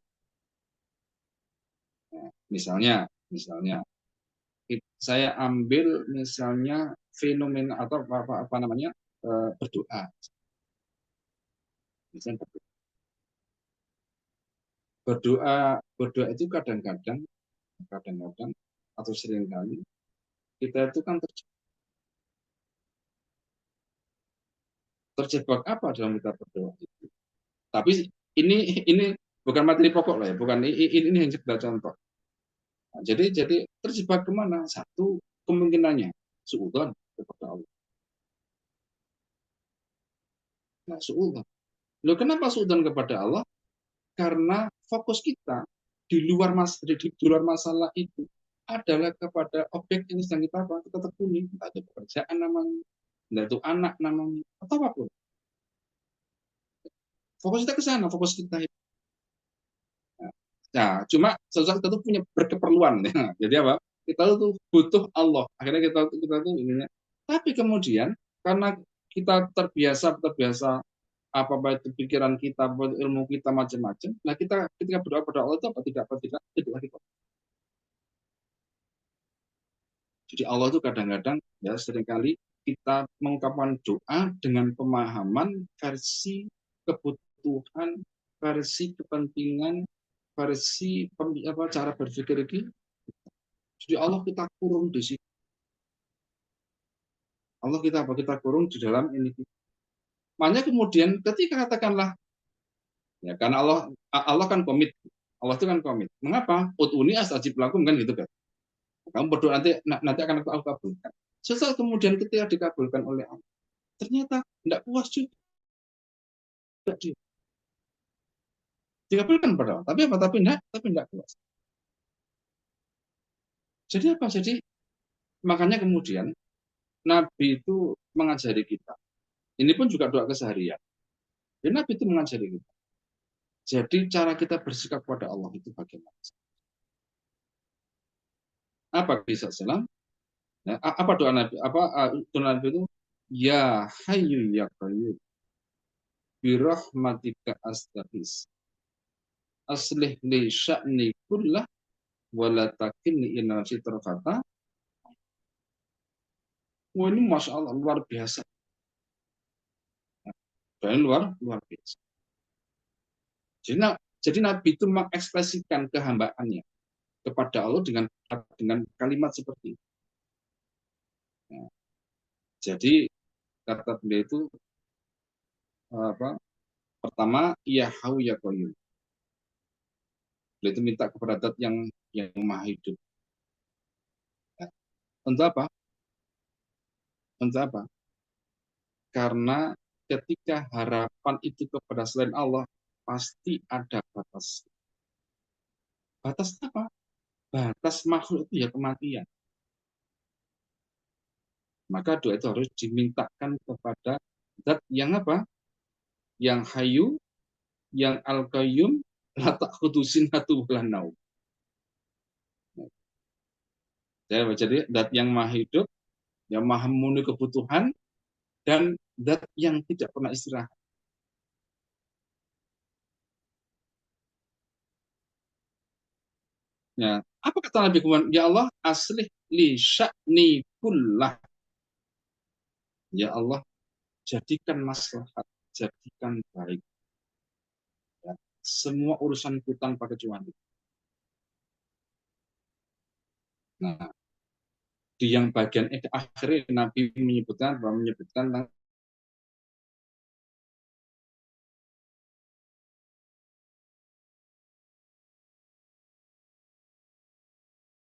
Nah, misalnya saya ambil misalnya fenomena atau apa namanya berdoa. Misalnya berdoa itu kadang-kadang atau seringkali kita itu kan terjebak apa dalam kita berdoa itu. Tapi ini bukan materi pokok lah ya, bukan ini hanya sekedar contoh. Nah, jadi terjebak kemana? Satu kemungkinannya suudzon kepada Allah. Nah, suudzon. Loh kenapa suudzon kepada Allah? Karena fokus kita di luar masalah itu adalah kepada objek yang sedang kita tekuni, entah itu pekerjaan namanya, entah itu anak namanya, atau apapun. Fokus kita ke sana, fokus kita itu. Nah, cuma sesuatu itu punya berkeperluan. Ya. Jadi apa? Kita tuh butuh Allah. Akhirnya kita tuh ini. Tapi kemudian karena kita terbiasa apa itu pikiran kita, ilmu kita macam-macam. Nah, kita ketika berdoa pada Allah itu apa tidak lagi. Jadi Allah itu kadang-kadang ya seringkali kita mengungkapkan doa dengan pemahaman versi kebutuhan, versi kepentingan, versi cara berpikir ini. Jadi Allah kita kurung di situ. Allah kita kurung di dalam ini. Makanya kemudian ketika katakanlah ya karena Allah kan komit. Allah itu kan komit. Mengapa? Ud'uni astajib lakum kan gitu kan. Kamu berdoa nanti akan aku kabulkan. Setelah kemudian ketika dikabulkan oleh Allah, ternyata tidak puas juga. Dikabulkan pada Allah. Tapi tidak puas. Jadi apa? Jadi makanya kemudian Nabi itu mengajari kita. Ini pun juga doa keseharian. Jadi Nabi itu mengajari kita. Jadi cara kita bersikap pada Allah itu bagaimana? Apa bisa salam? Ya, apa doa Nabi? Doa Nabi itu? Ya Hayyu ya Qayyum birahmatika astaghis. Aslih li sya'ni kullah wala takilni ila nafsi tarfata. Wah ini Masya Allah luar biasa. Dan luar biasa. Jadi Nabi itu mengekspresikan kehambaannya kepada Allah dengan kalimat seperti itu. Nah, jadi kata beliau itu pertama ya Hau ya Qayyum. Beliau itu minta kepada zat yang maha hidup. Nah, untuk apa? Karena ketika harapan itu kepada selain Allah pasti ada batas. Batas apa? Batas makhluk itu ya kematian. Maka doa itu harus dimintakan kepada zat yang apa? Yang Hayyu, yang Al-Qayyum, la ta'khudhu sinatun wa la naum. Jadi zat yang maha hidup, yang maha memenuhi kebutuhan, dan zat yang tidak pernah istirahat. Ya, apa kata Nabi kemudian? Ya Allah, aslih li sya'ni kullah. Ya Allah, jadikan maslahat, jadikan baik. Ya, semua urusanku tanpa kecuali. Nah, di yang bagian akhir Nabi menyebutkan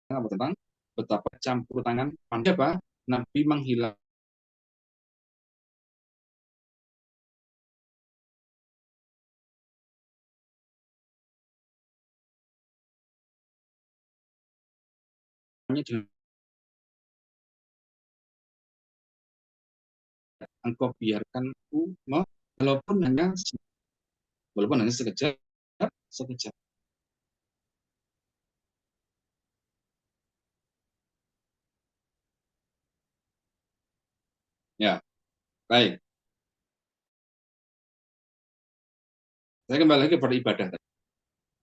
tentang betapa campur tangan pandai apa Nabi menghilang dengan engkau biarkan aku walaupun hanya sekejap. Ya, baik. Saya kembali lagi pada ibadah.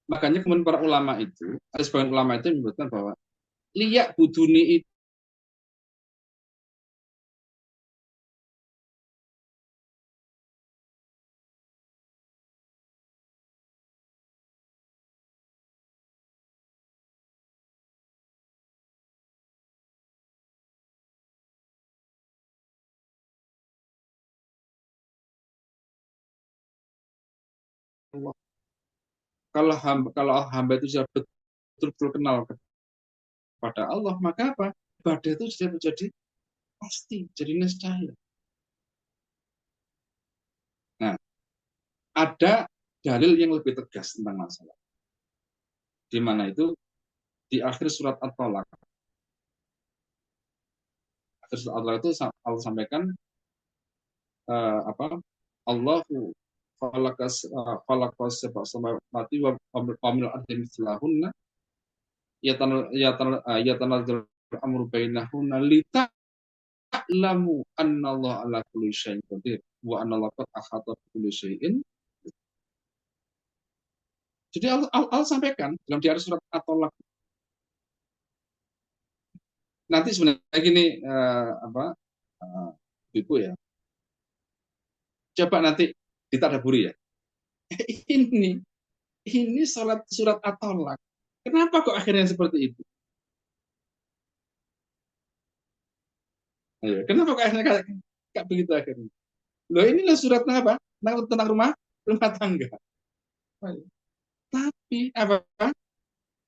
Makanya kemudian para ulama itu, ada sebagian ulama itu menyebutkan bahwa liyak buduni itu kalau hamba itu sudah betul-betul kenal kepada Allah, maka apa? Ibadah itu sudah menjadi pasti, jadi niscaya. Nah, ada dalil yang lebih tegas tentang masalah. Di mana itu di akhir surat At-Tolak. Akhir surat At-Tolak itu Allah sampaikan apa? Allahu khalaqas sab'a samawati wa min al-ardi mithlahunna yatanazzalu amru bainahunna lita'lamu anna Allah ala kulli syai'in qadir wa anna Allah qad ahata bi kulli syai'in. Jadi Allah sampaikan dalam di akhir surat At-Tolak. Nanti sebenarnya gini Ibu ya. Coba nanti ditadaburi ya. Ini surat At-Tolak. Kenapa kok akhirnya seperti itu? Ayo, kenapa kok akhirnya kayak begitu akhirnya? Loh, inilah suratnya apa? Tentang rumah tangga. Ayo. Tapi apa?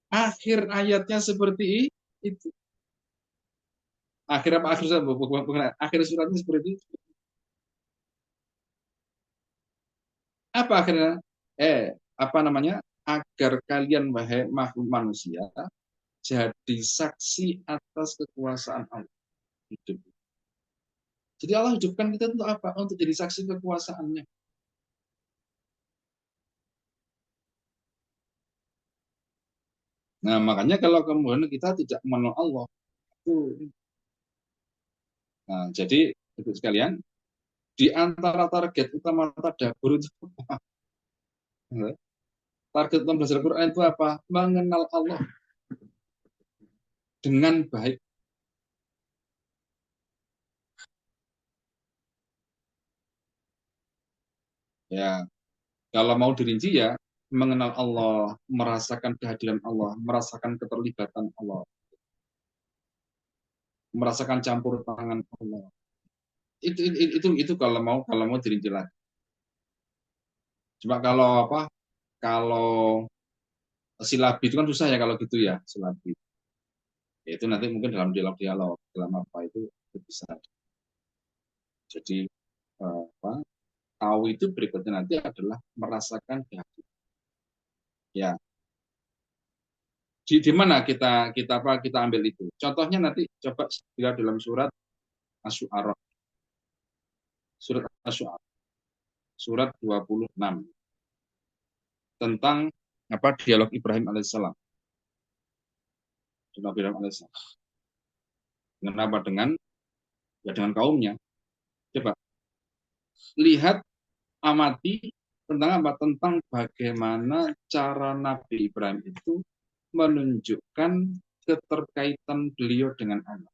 Akhir ayatnya seperti itu. Akhir apa? Akhir suratnya seperti itu. Apa akhirnya? Apa namanya? Agar kalian wahai makhluk manusia jadi saksi atas kekuasaan Allah. Hidup. Jadi Allah hidupkan kita untuk apa? Untuk jadi saksi kekuasaannya. Nah, makanya kalau kemudian kita tidak mengenal Allah, itu. Nah, jadi ibu sekalian, di antara target utama tadabbur itu apa? Target utama belajar Quran itu apa? Mengenal Allah dengan baik. Ya, kalau mau dirinci ya, mengenal Allah, merasakan kehadiran Allah, merasakan keterlibatan Allah, merasakan campur tangan Allah. Itu kalau mau dirinci lagi. Cuma kalau apa? Kalau silabi itu kan susah ya kalau gitu ya, silabi. Ya, itu nanti mungkin dalam dialog dalam apa itu bisa. Jadi apa? Tahu itu berikutnya nanti adalah merasakan kehadiran. Ya, di mana kita ambil itu? Contohnya nanti coba lihat dalam surat Asy-Syu'ara. Surat Asy-Syu'ara. Surat 26 tentang apa dialog Ibrahim alaihissalam. Dengan apa? Dengan kaumnya. Coba lihat, amati tentang apa? Tentang bagaimana cara Nabi Ibrahim itu menunjukkan keterkaitan beliau dengan Allah.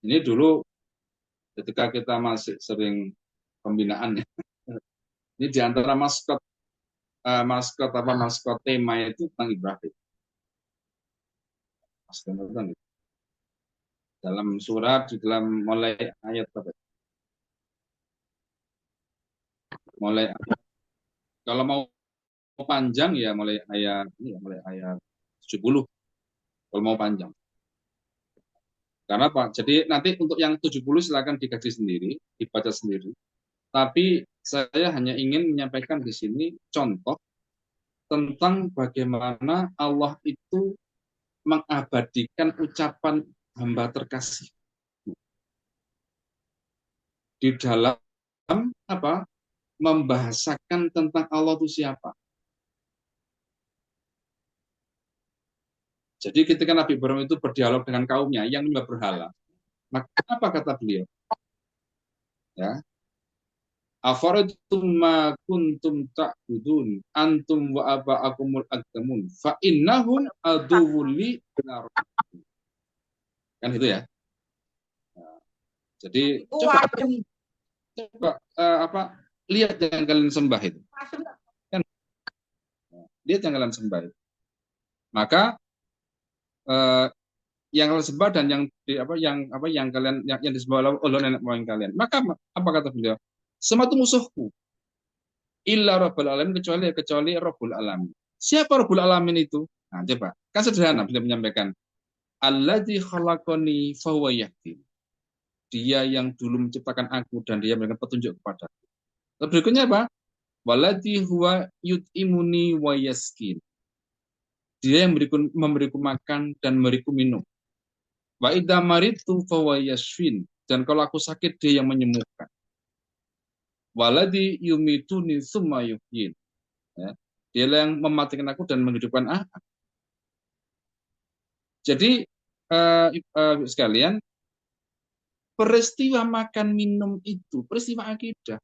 Ini dulu ketika kita masih sering pembinaan ya. Ini di antara maskot tema itu tentang Ibrahim. Dalam surat, di dalam mulai ayat apa? Mulai, kalau mau panjang ya mulai ayat 70 kalau mau panjang. Karena Pak, jadi nanti untuk yang 70 silakan dikaji sendiri, dibaca sendiri. Tapi saya hanya ingin menyampaikan di sini contoh tentang bagaimana Allah itu mengabadikan ucapan hamba terkasih di dalam apa? Membahasakan tentang Allah itu siapa. Jadi ketika Nabi Ibrahim itu berdialog dengan kaumnya yang menyembah berhala, maka apa kata beliau? Ya, afaraitum ma kuntum ta'budun antum wa aba'akumul aqdamun fa innahum aduwwul li kan itu ya. Nah, jadi coba apa lihat yang kalian sembah itu. Kan lihat yang kalian sembah itu. Maka yang kalian sembah dan yang kalian yang disembah oleh nenek moyang kalian. Maka apa kata beliau? Semua itu musuhku. Illa Rabbul Alamin, kecuali Rabbul Alamin. Siapa Rabbul Alamin itu? Nah, coba. Kan sederhana beliau menyampaikan. Alladzi khalaqani fahuwa yahdin. Dia yang dulu menciptakan aku dan dia memberikan petunjuk kepada aku. Lalu berikutnya apa? Waladzi huwa yut'imuni wa yaskin. Dia yang memberiku makan dan memberiku minum. Wa idza maritu fahuwa yashfin. Dan kalau aku sakit dia yang menyembuhkan. Waladzi yumituni tsumma yuhyin. Ya. Dia yang mematikan aku dan menghidupkan aku. Jadi sekalian, peristiwa makan minum itu peristiwa akidah.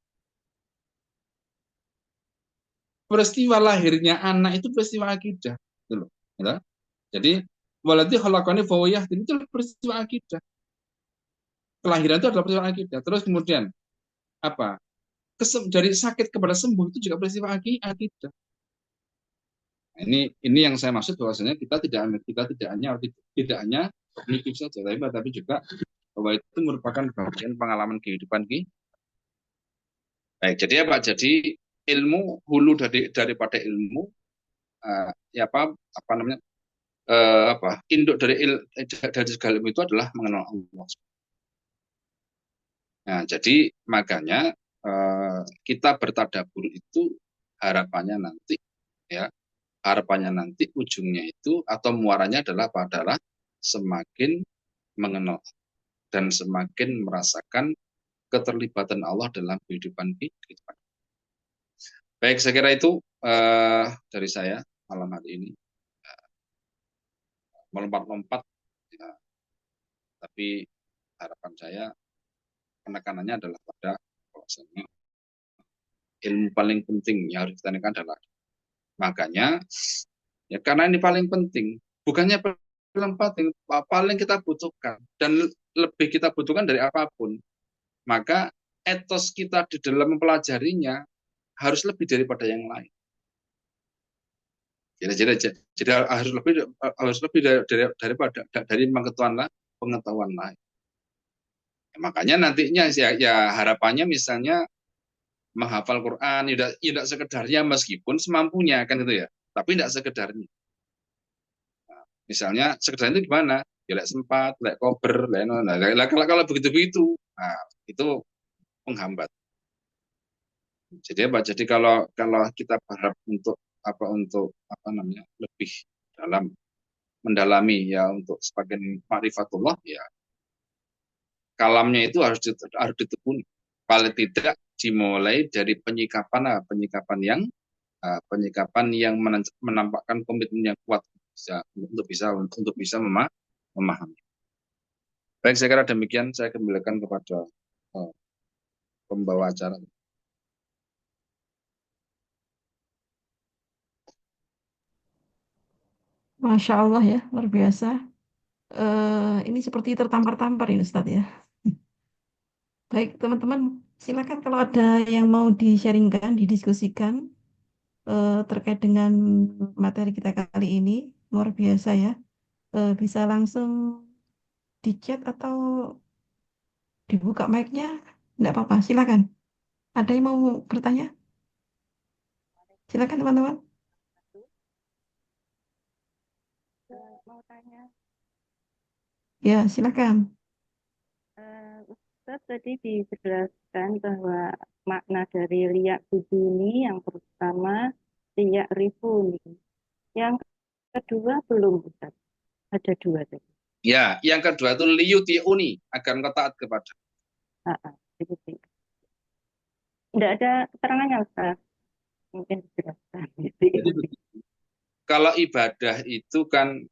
Peristiwa lahirnya anak itu peristiwa akidah. Gitu. Ya. Jadi waladzi khalaqani fahuwa yahdin itu peristiwa akidah. Kelahiran itu adalah peristiwa akidah. Terus kemudian apa? Dari sakit kepada sembuh itu juga peristiwa akidah. Ini yang saya maksud bahwasanya kita tidak hanya kognitif saja, tapi juga bahwa itu merupakan bagian pengalaman kehidupan kita. Baik, jadi apa? Jadi ilmu hulu daripada ilmu induk dari segala ilmu itu adalah mengenal Allah. Nah, jadi makanya kita bertadabbur itu harapannya nanti ujungnya itu atau muaranya adalah semakin mengenal dan semakin merasakan keterlibatan Allah dalam kehidupan kita. Baik, saya kira itu dari saya malam hari ini. Melompat-lompat, ya, tapi harapan saya penekanannya adalah pada bahwasanya ilmu paling penting yang harus kita tekankan adalah makanya ya karena ini paling penting, bukannya paling kita butuhkan dan lebih kita butuhkan dari apapun, maka etos kita di dalam mempelajarinya harus lebih daripada yang lain. Jadi harus lebih dari pengetahuan lain. Ya, makanya nantinya ya harapannya misalnya menghafal Quran tidak sekedarnya meskipun semampunya kan itu ya, tapi tidak sekedarnya. Nah, misalnya sekedarnya itu gimana? Ya lek sempat, lek kober, kalau begitu, nah, itu menghambat. Jadi apa? Jadi kalau kita berharap untuk lebih dalam mendalami ya untuk sebagian ma'rifatullah ya kalamnya itu harus ditekuni. Paling tidak dimulai dari penyikapan yang menampakkan komitmen yang kuat untuk bisa memahami. Baik, saya kira demikian. Saya kembalikan kepada pembawa acara. Masya Allah ya, luar biasa. Ini seperti tertampar-tampar ini Ustadz ya. Baik teman-teman, silakan kalau ada yang mau di-sharingkan, didiskusikan terkait dengan materi kita kali ini, luar biasa ya. Bisa langsung di chat atau dibuka mic-nya, enggak apa-apa, silakan. Ada yang mau bertanya? Silakan teman-teman. Mau tanya, Ya, silakan. Ustaz tadi dijelaskan bahwa makna dari liyak ini yang pertama liyak rifuni, yang kedua belum Ustaz, ada dua tadi. Ya, yang kedua itu liyuti'uni, agar engkau taat kepada. Itu sih. Tidak ada keterangannya Ustaz, mungkin dijelaskan. Jadi kalau ibadah itu kan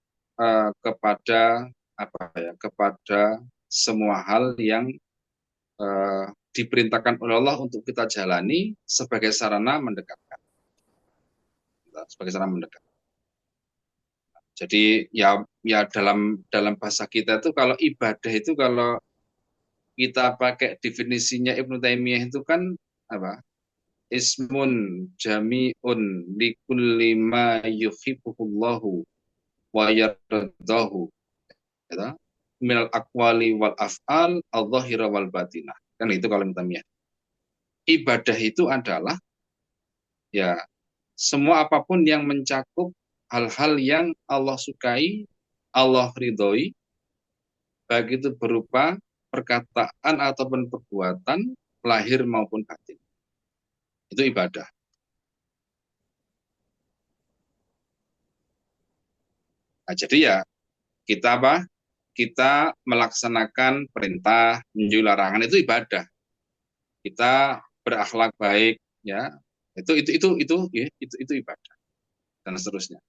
kepada semua hal yang diperintahkan oleh Allah untuk kita jalani sebagai sarana mendekatkan. Jadi ya dalam bahasa kita itu kalau ibadah itu kalau kita pakai definisinya Ibnu Taimiyah itu kan apa? Ismun jami'un likulli ma yuhibbuhullahu wa yardahu. Ya, minal aqwali wal af'al al-zahira wal batinah. Kan itu kalau Ibnu Taimiyah. Ibadah itu adalah ya semua apapun yang mencakup hal-hal yang Allah sukai, Allah ridhoi, baik itu berupa perkataan ataupun perbuatan, lahir maupun batin. Itu ibadah. Nah, jadi ya kita kita melaksanakan perintah, menjauhi larangan itu ibadah. Kita berakhlak baik, ya itu ibadah dan seterusnya.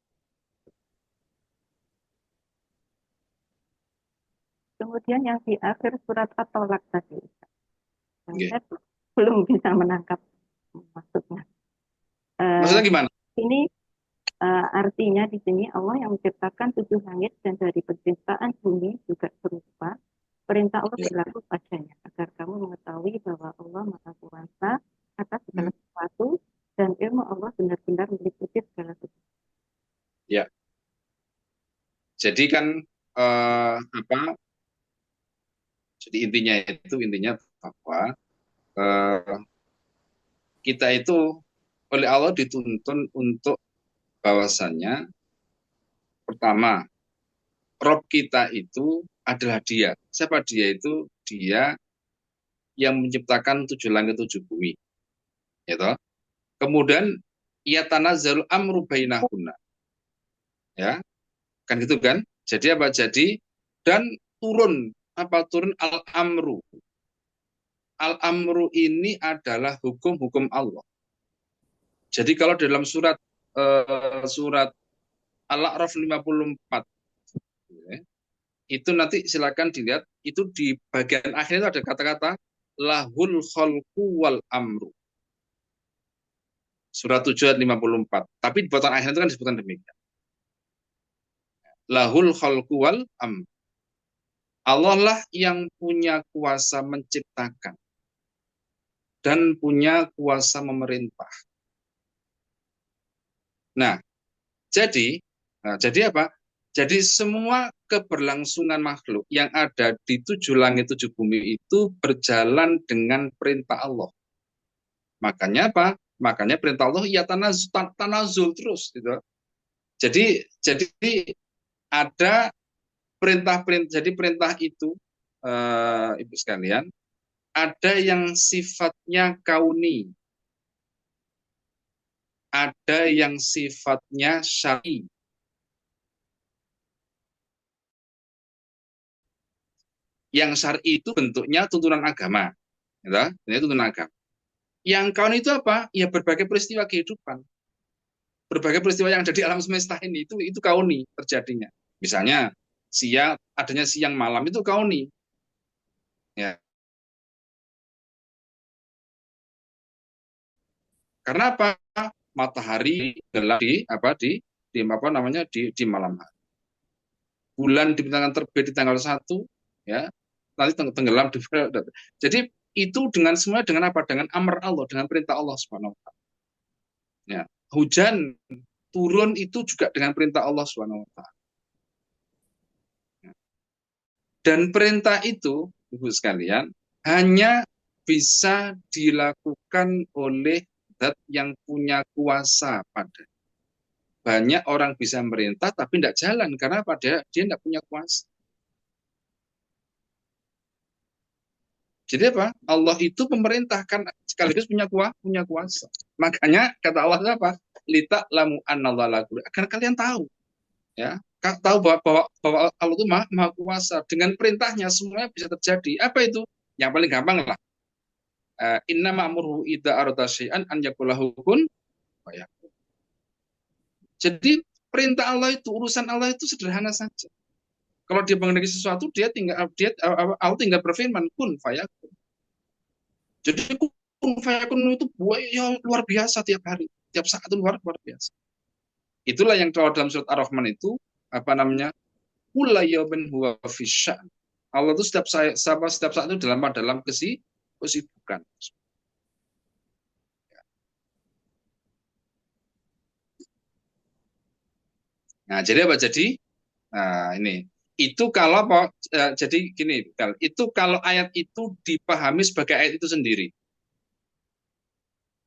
Kemudian yang di akhir surat At-Tolak tadi, Okay. saya belum bisa menangkap maksudnya. Maksudnya gimana? Ini artinya di sini Allah yang menciptakan 7 langit dan dari penciptaan bumi juga berupa perintah Allah berlaku padanya agar kamu mengetahui bahwa Allah Maha Kuasa atas segala sesuatu dan ilmu Allah benar-benar meliputi segala sesuatu. Ya. Jadi kan jadi intinya bahwa kita itu oleh Allah dituntun untuk bahwasannya pertama Rob kita itu adalah Dia. Siapa Dia itu? Dia yang menciptakan 7 langit 7 bumi. Gitu. Kemudian ia tanazzalul amru bainahunna. Ya. Kan gitu kan? Jadi apa? Jadi dan turun al-amru. Al-amru ini adalah hukum-hukum Allah. Jadi kalau dalam surat Al-A'raf 54 itu nanti silakan dilihat, itu di bagian akhir itu ada kata-kata lahul khalqu wal amru. Surat 7 ayat 54. Tapi di potongan akhir itu kan disebutkan demikian. Lahul khalqu wal amru. Allah lah yang punya kuasa menciptakan dan punya kuasa memerintah. Nah, jadi apa? Jadi semua keberlangsungan makhluk yang ada di 7 langit 7 bumi itu berjalan dengan perintah Allah. Makanya apa? Makanya perintah Allah ya tanazul terus gitu. Jadi ada perintah-perintah. Jadi perintah itu Ibu sekalian, ada yang sifatnya kauni, ada yang sifatnya syar'i. Yang syar'i itu bentuknya tuntunan agama, gitu. Ini tuntunan agama. Yang kauni itu apa? Ya berbagai peristiwa kehidupan, berbagai peristiwa yang ada di alam semesta ini itu kauni terjadinya. Misalnya adanya siang malam itu kauni. Ya. Karena apa? Matahari gelap di malam hari. Bulan dibentangkan terbit di tanggal 1, ya. Nanti tenggelam di. Jadi itu dengan semua dengan apa? Dengan amr Allah, dengan perintah Allah Subhanahu wa taala. Ya. Hujan turun itu juga dengan perintah Allah Subhanahu wa taala. Dan perintah itu, Ibu sekalian, hanya bisa dilakukan oleh zat yang punya kuasa pada. Banyak orang bisa merintah tapi tidak jalan karena dia tidak punya kuasa. Jadi apa? Allah itu memerintahkan sekaligus punya kuasa. Makanya kata Allah apa? Lita lamu anallah agar kalian tahu, ya, tahu bahwa Allah itu maha kuasa. Dengan perintahnya semuanya bisa terjadi. Apa itu? Yang paling gampang lah. Inna ma'murhu idza arada syai'an an yaqulahu kun fayakun. Jadi perintah Allah itu, urusan Allah itu sederhana saja. Kalau dia mengenai sesuatu, Allah tinggal berfirman kun fayakun. Jadi kun fayakun itu ya, luar biasa tiap hari, tiap saat itu luar biasa. Itulah yang dalam surat Ar-Rahman itu apa namanya? Kullu yawmin huwa fi sya'n. Allah itu setiap saat itu dalam kesibukan. Nah, jadi apa? Jadi ini itu kalau jadi gini, itu kalau ayat itu dipahami sebagai ayat itu sendiri.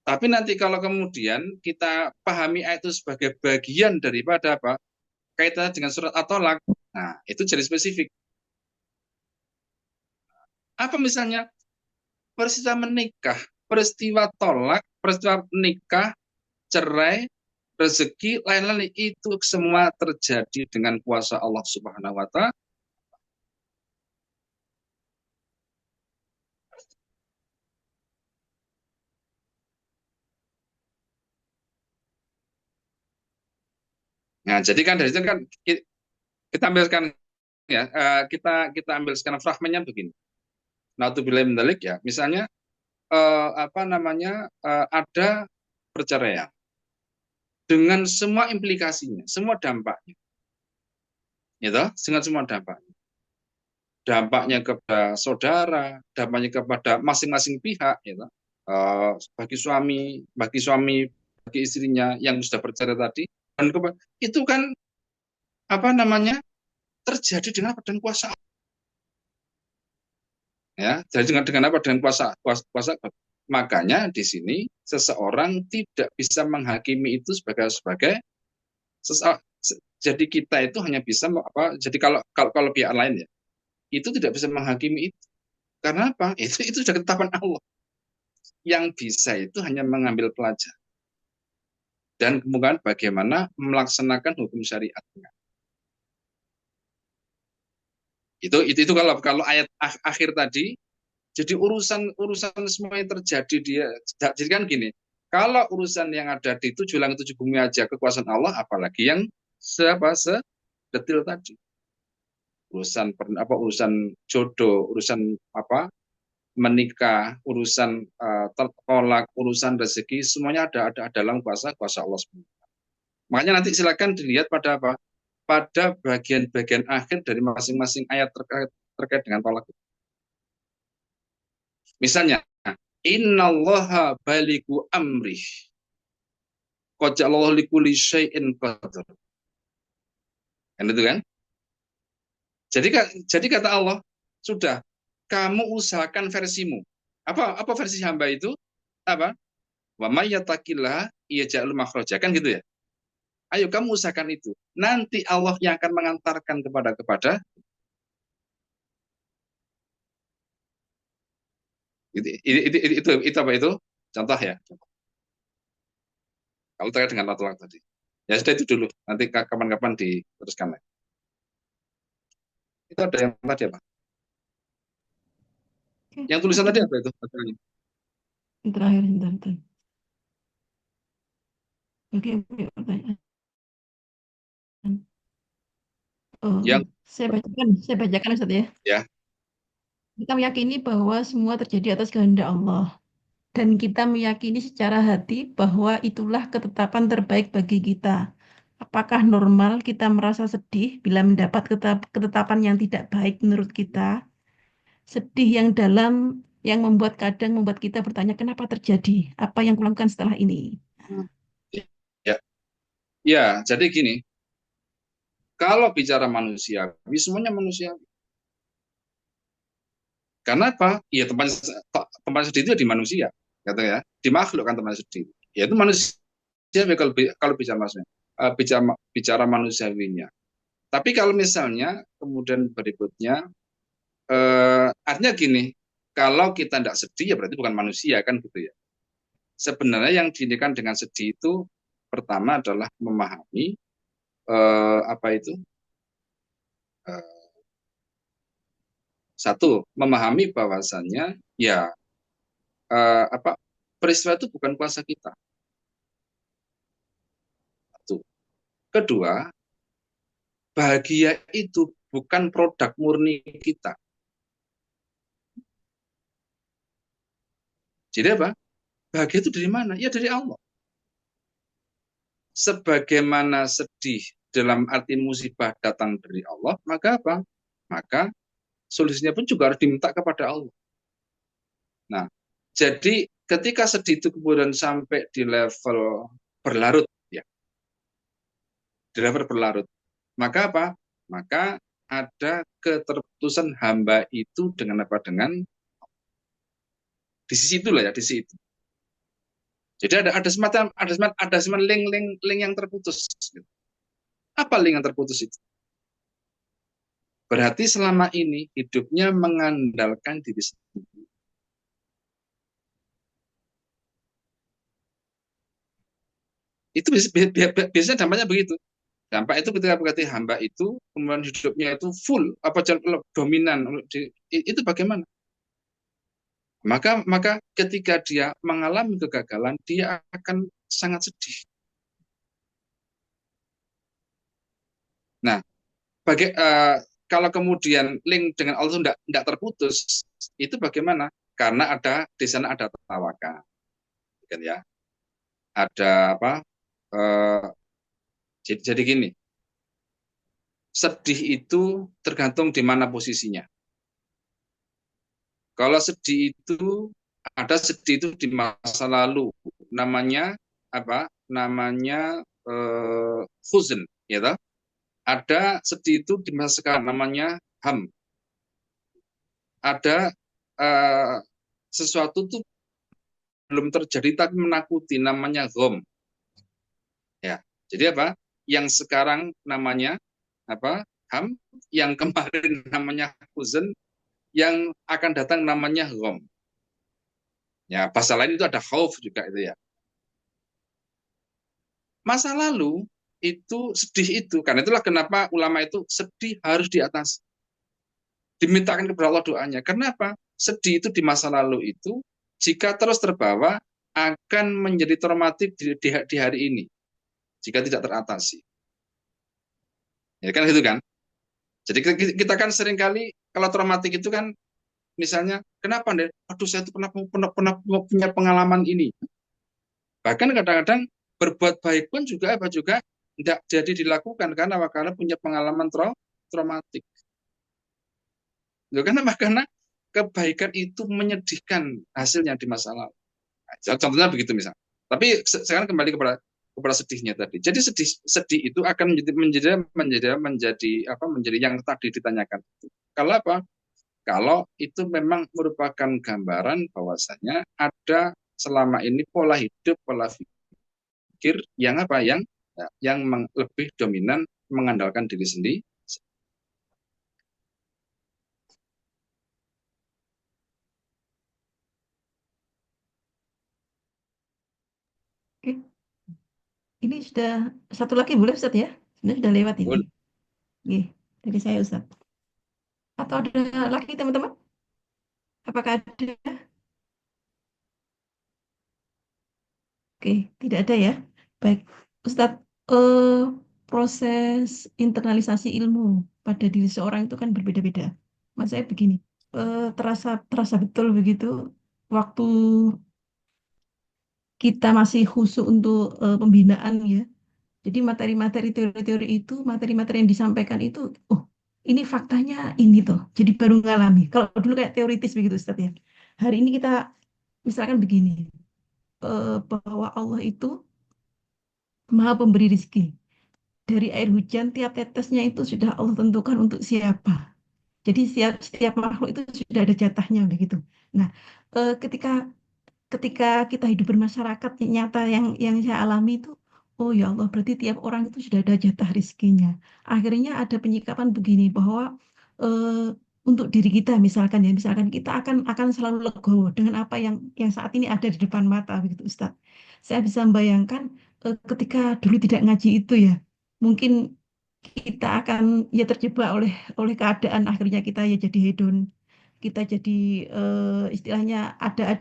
Tapi nanti kalau kemudian kita pahami ayat itu sebagai bagian daripada apa? Kaitannya dengan surat At-Tolak, nah itu jadi spesifik. Apa misalnya peristiwa menikah, peristiwa tolak, peristiwa nikah, cerai, rezeki, lain-lain itu semua terjadi dengan kuasa Allah Subhanahu wa taala. Nah, jadi kan dari itu kan kita ambilkan ya, kita ambil sekarang fragmennya begini. Nauzubillah min dzalik ya. Misalnya ada perceraian dengan semua implikasinya, semua dampaknya. Gitu, dengan semua dampaknya. Dampaknya kepada saudara, dampaknya kepada masing-masing pihak, gitu. Bagi suami, bagi istrinya yang sudah bercerai tadi, dan itu kan terjadi dengan kuasa. Ya, jadi dengan apa? Dengan kuasa. Makanya di sini seseorang tidak bisa menghakimi itu sebagai jadi kita itu hanya bisa jadi kalau pihak lain ya itu tidak bisa menghakimi itu. Karena apa? Itu sudah ketetapan Allah. Yang bisa itu hanya mengambil pelajaran dan kemudian bagaimana melaksanakan hukum syariatnya. Itu kalau ayat akhir tadi. Jadi urusan semua yang terjadi jadi kan gini. Kalau urusan yang ada di 7 langit 7 bumi aja kekuasaan Allah, apalagi yang sedetil tadi. Urusan jodoh, urusan menikah, urusan tolak, urusan rezeki, semuanya ada dalam kuasa Allah SWT. Makanya nanti silakan dilihat pada bagian-bagian akhir dari masing-masing ayat terkait dengan tolak. Misalnya, innallaha balighu amrih. Qad ja'alallahu likulli syai'in qadar. Kan itu kan? Jadi kata Allah, sudah kamu usahakan versimu. Apa versi hamba itu? Apa? Wa may yattaqillah yaj'al makhraja, kan gitu ya. Ayo kamu usahakan itu. Nanti Allah yang akan mengantarkan kepada itu apa itu? Contoh ya. Kalau terkait dengan tolak tadi. Ya sudah itu dulu. Nanti kapan-kapan diteruskan lagi. Itu ada yang tadi apa? Oke, Yang tulisan oke. tadi apa itu bacaannya? Yang terakhir, bentar, bentar. Oke, oke, pertanyaan. Oh, Yang saya bacakan Ustaz ya. ya, Kita meyakini bahwa semua terjadi atas kehendak Allah. Dan kita meyakini secara hati bahwa itulah ketetapan terbaik bagi kita. Apakah normal kita merasa sedih bila mendapat ketetapan yang tidak baik menurut kita? Sedih yang dalam yang kadang membuat kita bertanya kenapa terjadi? Apa yang kulakukan setelah ini? ya, ya. Jadi gini, kalau bicara manusiawi, semuanya manusiawi. Karena apa? Ya tempat sedih itu di manusia, kata ya, di makhluk kan tempat sedih. Ya itu manusia kalau bicara manusia, bicara manusiawinya. Tapi kalau misalnya kemudian berikutnya, artinya gini, kalau kita tidak sedih ya berarti bukan manusia kan gitu ya. Sebenarnya yang diinginkan dengan sedih itu pertama adalah memahami apa itu satu memahami bahwasannya ya apa peristiwa itu bukan kuasa kita. Satu. Kedua, bahagia itu bukan produk murni kita. Jadi apa? Bahagia itu dari mana? Ya dari Allah. Sebagaimana sedih dalam arti musibah datang dari Allah, maka apa? Maka solusinya pun juga harus diminta kepada Allah. Nah, jadi ketika sedih itu kemudian sampai di level berlarut, ya, di level berlarut, maka apa? Maka ada keterputusan hamba itu dengan apa? Dengan di sisi itulah ya, di sisi itu. Jadi ada semacam link yang terputus. Apa link yang terputus itu? Berarti selama ini hidupnya mengandalkan diri sendiri. Itu biasanya dampaknya begitu. Dampak itu ketika berarti hamba itu kemudian hidupnya itu full apa dominan itu bagaimana? Maka ketika dia mengalami kegagalan dia akan sangat sedih. Nah, kalau kemudian link dengan Allah tidak terputus, itu bagaimana? Karena di sana ada tawakal, kan ya? Ada apa? Eh, jadi gini, sedih itu tergantung di mana posisinya. Kalau sedih itu ada sedih itu di masa lalu, namanya apa? Namanya huzn, ya toh? Ada sedih itu di masa sekarang, namanya ham. Ada sesuatu tuh belum terjadi tapi menakuti, namanya gham. Ya, jadi apa? Yang sekarang namanya apa? Ham, yang kemarin namanya huzn, yang akan datang namanya gham. Ya, bahasa lain itu ada khauf juga itu ya. Masa lalu itu sedih itu, karena itulah kenapa ulama itu sedih harus diatasi. Dimintakan kepada Allah doanya. Kenapa? Sedih itu di masa lalu itu jika terus terbawa akan menjadi traumatik di hari ini jika tidak teratasi. Ya kan itu kan. Jadi kita kan seringkali kalau traumatik itu kan misalnya kenapa nih? Aduh saya tuh pernah punya pengalaman ini. Bahkan kadang-kadang berbuat baik pun juga tidak jadi dilakukan karena punya pengalaman traumatik. Karena kebaikan itu menyedihkan hasilnya di masa lalu. Nah, contohnya begitu misalnya. Tapi sekarang kembali kepada sedihnya tadi. Jadi sedih itu akan menjadi yang tadi ditanyakan. Kalau apa? Kalau itu memang merupakan gambaran bahwasanya ada selama ini pola hidup, pola pikir yang lebih dominan mengandalkan diri sendiri. Oke. Ini sudah satu lagi boleh Ustaz ya? Sebenarnya sudah lewat ini. Oke, dari saya Ustaz. Atau ada lagi teman-teman? Apakah ada? Oke, tidak ada ya. Baik, Ustadz, proses internalisasi ilmu pada diri seorang itu kan berbeda-beda. Mas saya begini, terasa terasa betul begitu waktu kita masih khusyuk untuk pembinaan ya. Jadi materi-materi teori-teori itu, materi-materi yang disampaikan itu, oh ini faktanya ini tuh. Jadi baru ngalami. Kalau dulu kayak teoritis begitu Ustadz ya. Hari ini kita misalkan begini, bahwa Allah itu Maha Pemberi rizki. Dari air hujan tiap tetesnya itu sudah Allah tentukan untuk siapa. Jadi setiap makhluk itu sudah ada jatahnya begitu. Nah, ketika ketika kita hidup bermasyarakat nyata yang saya alami itu, oh ya Allah, berarti tiap orang itu sudah ada jatah rizkinya. Akhirnya ada penyikapan begini bahwa untuk diri kita misalkan kita akan selalu legowo dengan apa yang saat ini ada di depan mata begitu Ustaz. Saya bisa membayangkan ketika dulu tidak ngaji itu ya, mungkin kita akan ya terjebak oleh oleh keadaan, akhirnya kita ya jadi hedon, kita jadi istilahnya ada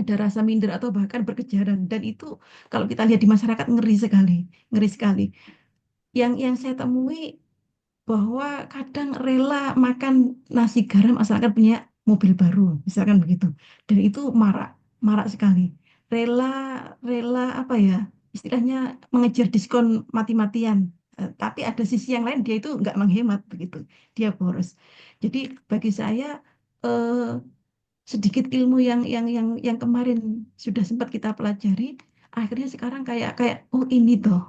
rasa minder atau bahkan berkejaran, dan itu kalau kita lihat di masyarakat ngeri sekali. Yang saya temui bahwa kadang rela makan nasi garam asalkan punya mobil baru, misalkan begitu, dan itu marak marak sekali. Rela rela apa ya, istilahnya mengejar diskon mati-matian. Tapi ada sisi yang lain, dia itu nggak menghemat begitu, dia boros. Jadi bagi saya, eh, sedikit ilmu yang kemarin sudah sempat kita pelajari, akhirnya sekarang kayak kayak oh ini toh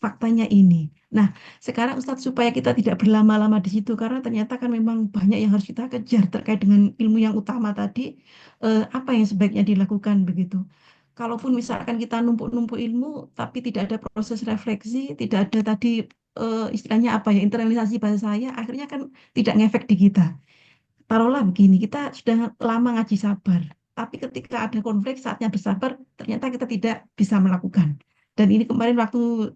faktanya ini. Nah, sekarang Ustadz, supaya kita tidak berlama-lama di situ karena ternyata kan memang banyak yang harus kita kejar terkait dengan ilmu yang utama tadi, apa yang sebaiknya dilakukan begitu. Kalaupun misalkan kita numpuk-numpuk ilmu tapi tidak ada proses refleksi, tidak ada tadi istilahnya apa ya, internalisasi bahasa saya, akhirnya kan tidak ngefek di kita. Taruhlah begini, kita sudah lama ngaji sabar, tapi ketika ada konflik saatnya bersabar, ternyata kita tidak bisa melakukan. Dan ini kemarin waktu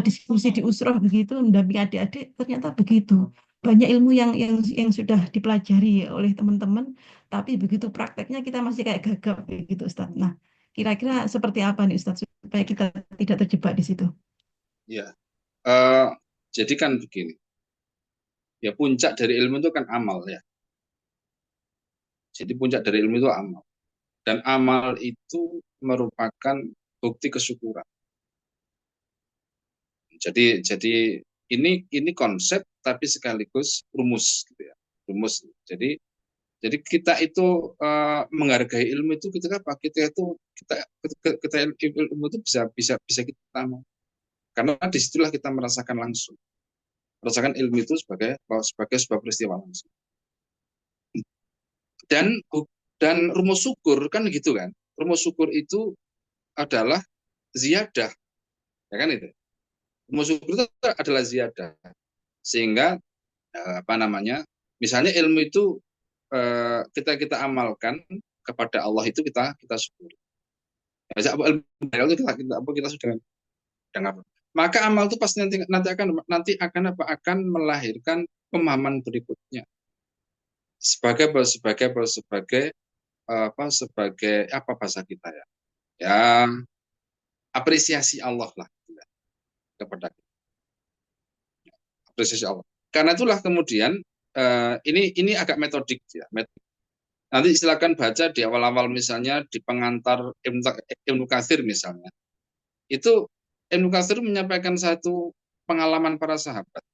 diskusi di usroh begitu, mendampingi adik-adik, ternyata begitu. Banyak ilmu yang sudah dipelajari oleh teman-teman, tapi begitu prakteknya kita masih kayak gagap begitu, Ustaz. Nah, kira-kira seperti apa nih Ustaz supaya kita tidak terjebak di situ? Ya, eh, jadi kan begini, ya puncak dari ilmu itu kan amal ya. Jadi puncak dari ilmu itu amal. Dan amal itu merupakan bukti kesyukuran. Jadi ini konsep tapi sekaligus rumus gitu ya. Rumus. Jadi kita itu menghargai ilmu itu ketika apa? Kita ilmu itu bisa kita amal. Karena disitulah kita merasakan ilmu itu sebagai sebuah peristiwa langsung. Dan rumus syukur kan gitu kan. Rumus syukur itu adalah ziyadah, ya kan itu. Rumus syukur itu adalah ziyadah. Sehingga apa namanya? Misalnya ilmu itu kita amalkan kepada Allah itu kita syukur. Ya, ilmu dari Allah kita sudah dengar. Maka amal itu pasti nanti akan melahirkan pemahaman berikutnya sebagai apa bahasa kita ya, ya apresiasi Allah lah kepada kita. Apresiasi Allah. Karena itulah kemudian ini agak metodik ya. Nanti silakan baca di awal-awal misalnya di pengantar Ibnu Katsir misalnya. Itu Ibnu Katsir menyampaikan satu pengalaman para sahabat.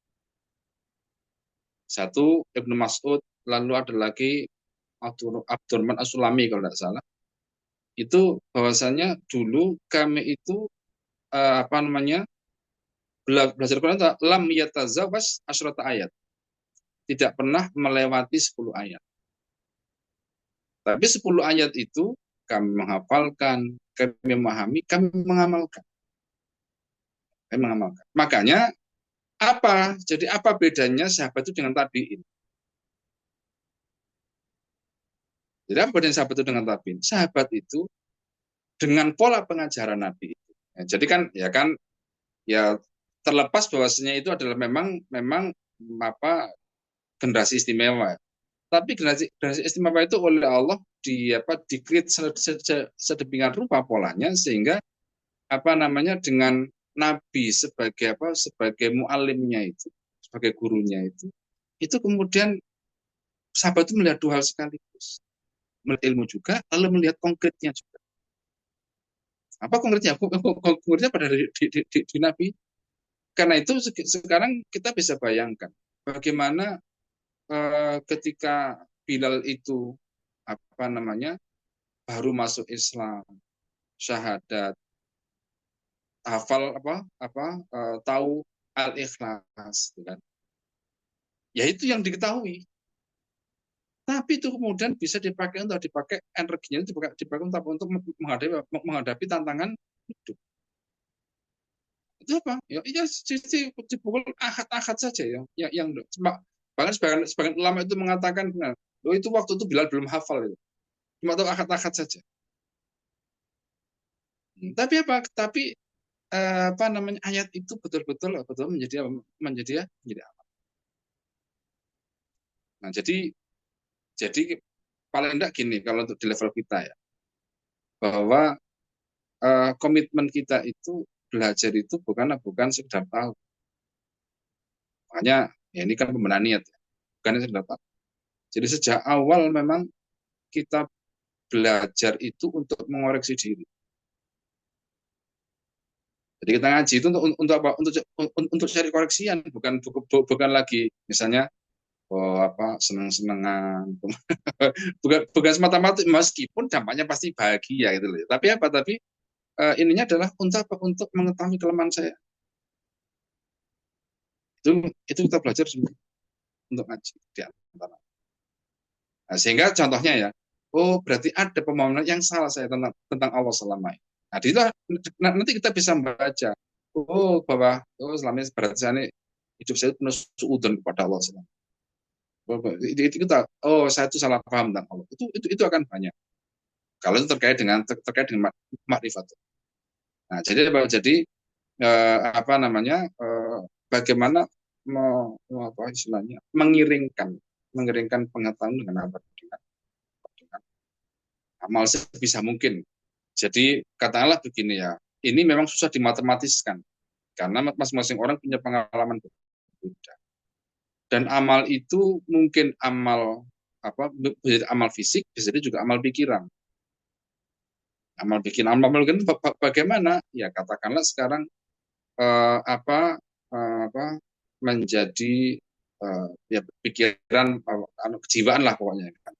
Satu Ibnu Mas'ud, lalu ada lagi Abdurrahman As-Sulami kalau tidak salah. Itu bahwasanya dulu kami itu belajar Quran itu lam yatazawas asyrata ayat. Tidak pernah melewati 10 ayat. Tapi 10 ayat itu kami menghafalkan, kami memahami, kami mengamalkan. Makanya jadi apa bedanya sahabat itu dengan tabi'in? Jadi apa bedanya sahabat itu dengan tabi'in? Sahabat itu dengan pola pengajaran Nabi itu. Jadi kan ya terlepas bahwasanya itu adalah memang generasi istimewa. Tapi generasi istimewa itu oleh Allah di create sedemikian rupa polanya sehingga dengan Nabi sebagai muallimnya itu, sebagai gurunya itu kemudian sahabat itu melihat dua hal sekaligus, melihat ilmu juga, lalu melihat konkretnya juga. Apa konkretnya? Konkretnya pada di Nabi. Karena itu sekarang kita bisa bayangkan bagaimana ketika Bilal itu baru masuk Islam, syahadat, hafal tahu al-ikhlas, kan? Ya itu yang diketahui. Tapi itu kemudian bisa dipakai energinya dipakai untuk menghadapi tantangan hidup. Itu apa? Ya dipukul ahad-ahad saja ya. Yang bahkan sebagian ulama itu mengatakan benar. Itu waktu itu Bilal belum hafal itu. Cuma tahu ahad-ahad saja. Tapi ayat itu betul menjadi amal. Nah, jadi paling enggak gini kalau untuk di level kita ya, bahwa komitmen kita itu belajar itu bukan sekedar tahu. Makanya ya ini kan pembenahan niat, bukan sekedar tahu. Jadi sejak awal memang kita belajar itu untuk mengoreksi diri. Jadi kita ngaji itu untuk apa? Untuk cari koreksian, bukan lagi misalnya senang-senangan. bukan semata-mata, meskipun dampaknya pasti bahagia gitu loh. Tapi ininya adalah untuk mengetahui kelemahan saya. Itu kita belajar semua untuk ngaji di antara. Nah, sehingga contohnya ya, berarti ada pemahaman yang salah saya tentang Allah selama ini. Nah, nanti kita bisa membaca, bahwa selama ini berarti hidup saya penuh suudzon kepada Allah selama. Itu kita, saya itu salah paham tentang Allah. Itu akan banyak. Kalau itu terkait dengan makrifat. Nah, jadi bagaimana istilahnya mengiringkan pengetahuan dengan amal sebisa mungkin. Jadi katakanlah begini ya, ini memang susah dimatematiskan karena masing-masing orang punya pengalaman berbeda. Dan amal itu mungkin amal fisik, bisa jadi juga amal pikiran. Amal pikiran bagaimana? Ya katakanlah sekarang menjadi ya pikiran kejiwaan lah pokoknya kan.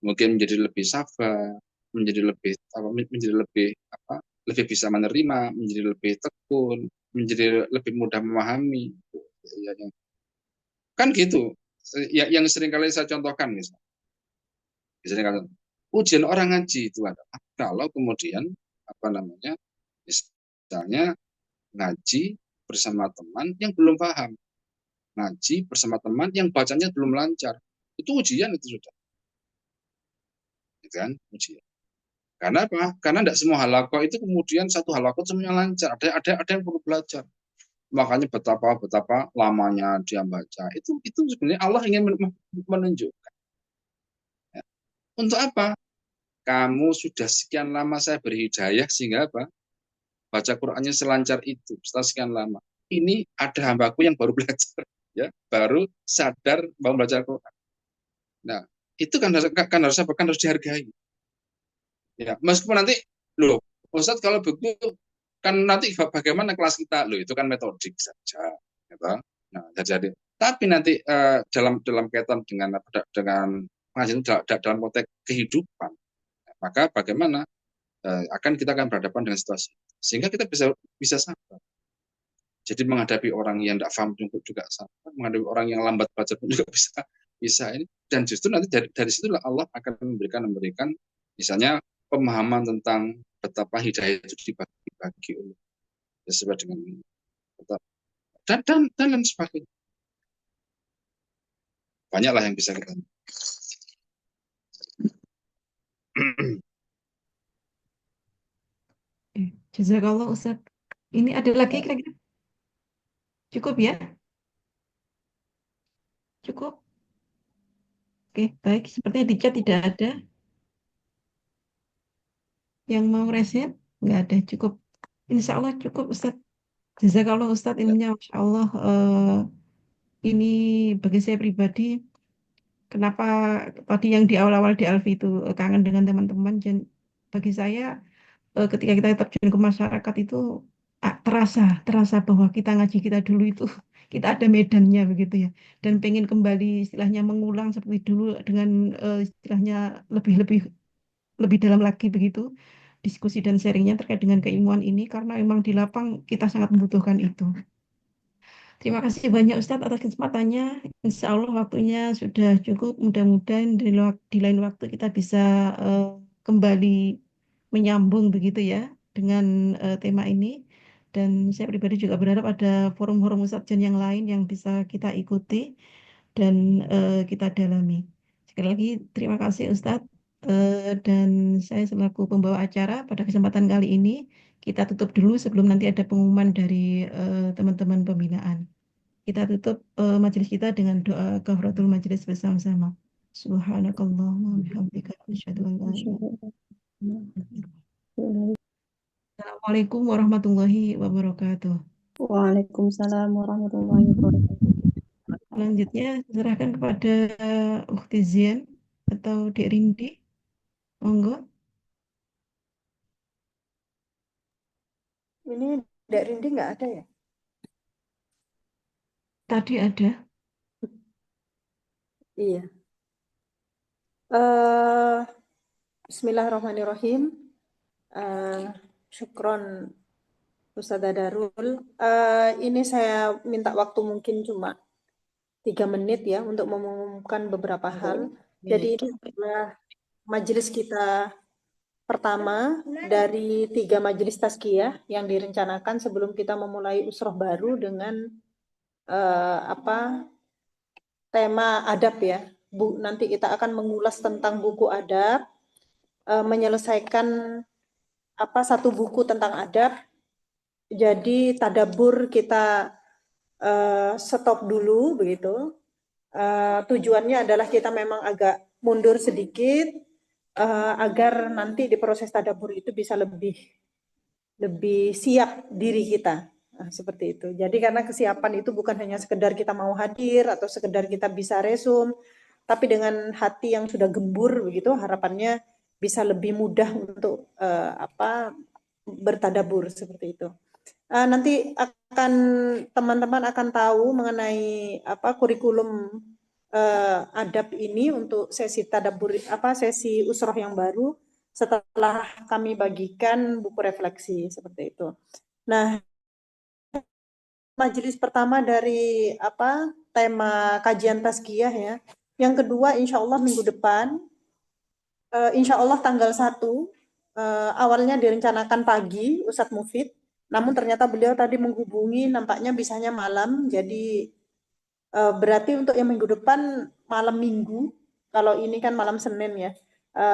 Mungkin menjadi lebih sabar, menjadi lebih bisa menerima, menjadi lebih tekun, menjadi lebih mudah memahami. Kan gitu. Yang sering kali saya contohkan misalnya ujian orang ngaji itu adalah kalau kemudian misalnya ngaji bersama teman yang belum paham, ngaji bersama teman yang bacanya belum lancar, itu ujian itu sudah, kan ujian. Karena apa? Karena tidak semua halakoh itu kemudian satu halakoh semuanya lancar. Ada yang perlu belajar. Makanya betapa lamanya dia baca. Itu sebenarnya Allah ingin menunjukkan. Ya. Untuk apa? Kamu sudah sekian lama saya beri hidayah sehingga apa? Baca Qur'annya selancar itu setelah sekian lama. Ini ada hambaku yang baru belajar, ya, baru sadar mau belajar Qur'an. Nah, itu kan harus dihargai. Ya, meskipun nanti Ustadz kalau begitu kan nanti bagaimana kelas kita itu kan metodik saja, gitu. Nah, jadi tapi nanti dalam kaitan dengan dalam konteks kehidupan, maka bagaimana kita akan berhadapan dengan situasi sehingga kita bisa sabar. Jadi menghadapi orang yang tidak paham juga sabar, menghadapi orang yang lambat baca pun juga bisa ini, dan justru nanti dari situlah Allah akan memberikan misalnya pemahaman tentang betapa hidayah itu dibagi oleh sesuai dengan dan lain sebagainya. Banyaklah yang bisa kita. Jazakallah Ustaz. Ini ada lagi kira-kira? Cukup ya? Cukup? Oke, baik. Sepertinya di chat tidak ada yang mau reset. Nggak ada, cukup. Insya Allah cukup, Ustadz. Jazakallah, Ustadz. Ya, Ininya, Masya Allah. Ini bagi saya pribadi, kenapa tadi yang di awal-awal di Alfi itu kangen dengan teman-teman. Dan bagi saya, ketika kita terjun ke masyarakat itu terasa bahwa kita ngaji kita dulu itu kita ada medannya begitu ya, dan pengen kembali istilahnya mengulang seperti dulu dengan istilahnya lebih lebih lebih dalam lagi begitu diskusi dan sharingnya terkait dengan keilmuan ini, karena memang di lapang kita sangat membutuhkan itu. Terima kasih banyak Ustadz atas kesempatannya. Insya Allah waktunya sudah cukup. Mudah-mudahan di lain waktu kita bisa eh, kembali menyambung begitu ya dengan tema ini. Dan saya pribadi juga berharap ada forum-forum Ustadz yang lain yang bisa kita ikuti dan kita dalami. Sekali lagi terima kasih Ustadz. Dan saya selaku pembawa acara pada kesempatan kali ini kita tutup dulu sebelum nanti ada pengumuman dari teman-teman pembinaan. Kita tutup majelis kita dengan doa kafaratul majelis bersama-sama. Subhanakallahumma wa bihamdika asyhadu an la ilaha illa anta. Assalamualaikum warahmatullahi wabarakatuh. Waalaikumsalam warahmatullahi wabarakatuh. Selanjutnya serahkan kepada Ukhti Zian atau Dek Rindi. Monggo. Ini Dek Rindi nggak ada ya? Tadi ada. Iya. Eh, Bismillahirrahmanirrahim. Syukron Ustazah Darul. Ini saya minta waktu mungkin cuma 3 menit ya untuk mengumumkan beberapa hal. Jadi ini adalah majelis kita pertama dari 3 majelis tazkiyah yang direncanakan sebelum kita memulai usroh baru dengan tema adab ya. Nanti kita akan mengulas tentang buku adab, menyelesaikan satu buku tentang adab. Jadi tadabbur kita stop dulu begitu. Tujuannya adalah kita memang agak mundur sedikit agar nanti di proses tadabbur itu bisa lebih siap diri kita. Nah, seperti itu. Jadi karena kesiapan itu bukan hanya sekedar kita mau hadir atau sekedar kita bisa resum, tapi dengan hati yang sudah gembur begitu, harapannya bisa lebih mudah untuk bertadabur seperti itu. Nanti teman-teman akan tahu mengenai kurikulum adab ini untuk sesi tadabur sesi usroh yang baru setelah kami bagikan buku refleksi seperti itu. Nah, majelis pertama dari tema kajian tazkiyah ya. Yang kedua insya Allah minggu depan, insya Allah tanggal 1, awalnya direncanakan pagi Ustadz Mufid, namun ternyata beliau tadi menghubungi nampaknya bisanya malam, jadi berarti untuk yang minggu depan malam minggu, kalau ini kan malam Senin ya.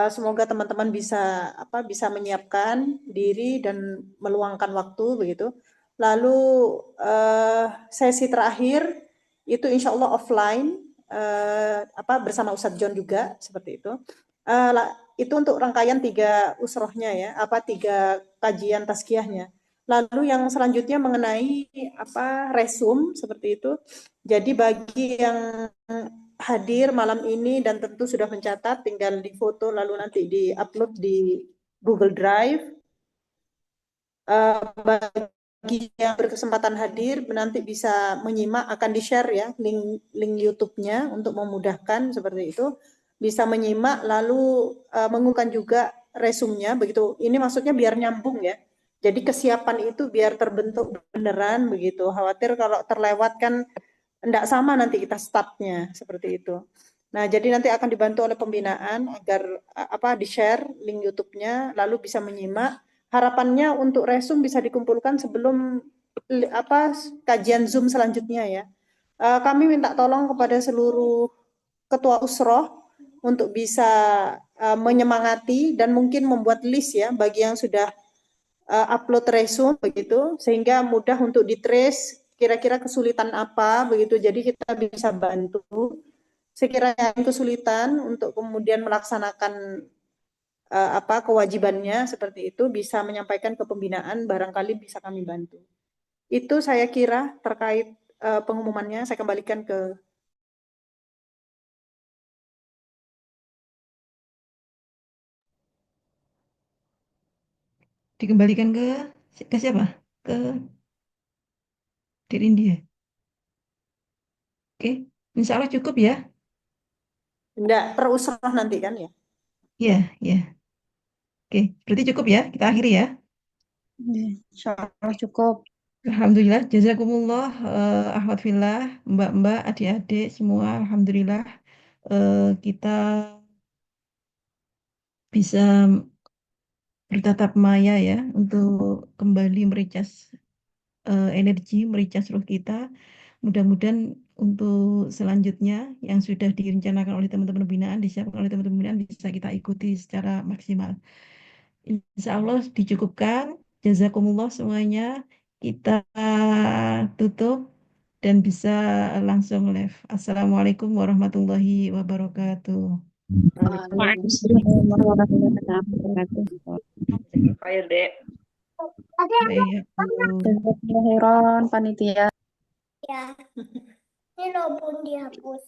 Semoga teman-teman bisa menyiapkan diri dan meluangkan waktu begitu. Lalu sesi terakhir itu insya Allah offline bersama Ustadz John juga seperti itu. Itu untuk rangkaian 3 usrohnya ya, 3 kajian tazkiyahnya. Lalu yang selanjutnya mengenai resum seperti itu. Jadi bagi yang hadir malam ini dan tentu sudah mencatat, tinggal difoto lalu nanti di-upload di Google Drive. Bagi yang berkesempatan hadir nanti bisa menyimak, akan di-share ya link YouTube-nya untuk memudahkan seperti itu. Bisa menyimak lalu mengumumkan juga resumnya begitu. Ini maksudnya biar nyambung ya. Jadi kesiapan itu biar terbentuk beneran begitu. Khawatir kalau terlewat kan enggak sama nanti kita startnya seperti itu. Nah, jadi nanti akan dibantu oleh pembinaan agar di-share link YouTube-nya lalu bisa menyimak. Harapannya untuk resum bisa dikumpulkan sebelum kajian Zoom selanjutnya ya. Kami minta tolong kepada seluruh ketua usroh untuk bisa menyemangati dan mungkin membuat list ya bagi yang sudah upload resume begitu, sehingga mudah untuk di-trace kira-kira kesulitan apa begitu, jadi kita bisa bantu sekiranya yang kesulitan untuk kemudian melaksanakan kewajibannya seperti itu, bisa menyampaikan ke pembinaan, barangkali bisa kami bantu. Itu saya kira terkait pengumumannya. Saya kembalikan ke Dikembalikan ke siapa? Ke India. Oke, insya Allah cukup ya. enggak terusrah nanti kan ya. Ya, ya. Oke, berarti cukup ya. Kita akhiri ya. Insya Allah cukup. Alhamdulillah, jazakumullah, akhwat fillah, mbak-mbak, adik-adik semua. Alhamdulillah, kita bisa bertatap maya ya untuk kembali mericas energi, mericas roh kita. Mudah-mudahan untuk selanjutnya yang sudah direncanakan oleh teman-teman pembinaan, disiapkan oleh teman-teman pembinaan bisa kita ikuti secara maksimal. Insya Allah dicukupkan. Jazakumullah semuanya. Kita tutup dan bisa langsung live. Assalamualaikum warahmatullahi wabarakatuh. Waalaikumsalam warahmatullahi wabarakatuh. Baik, Jazakumullah khairan, panitia. Ya. Ini loh Bun dihapus.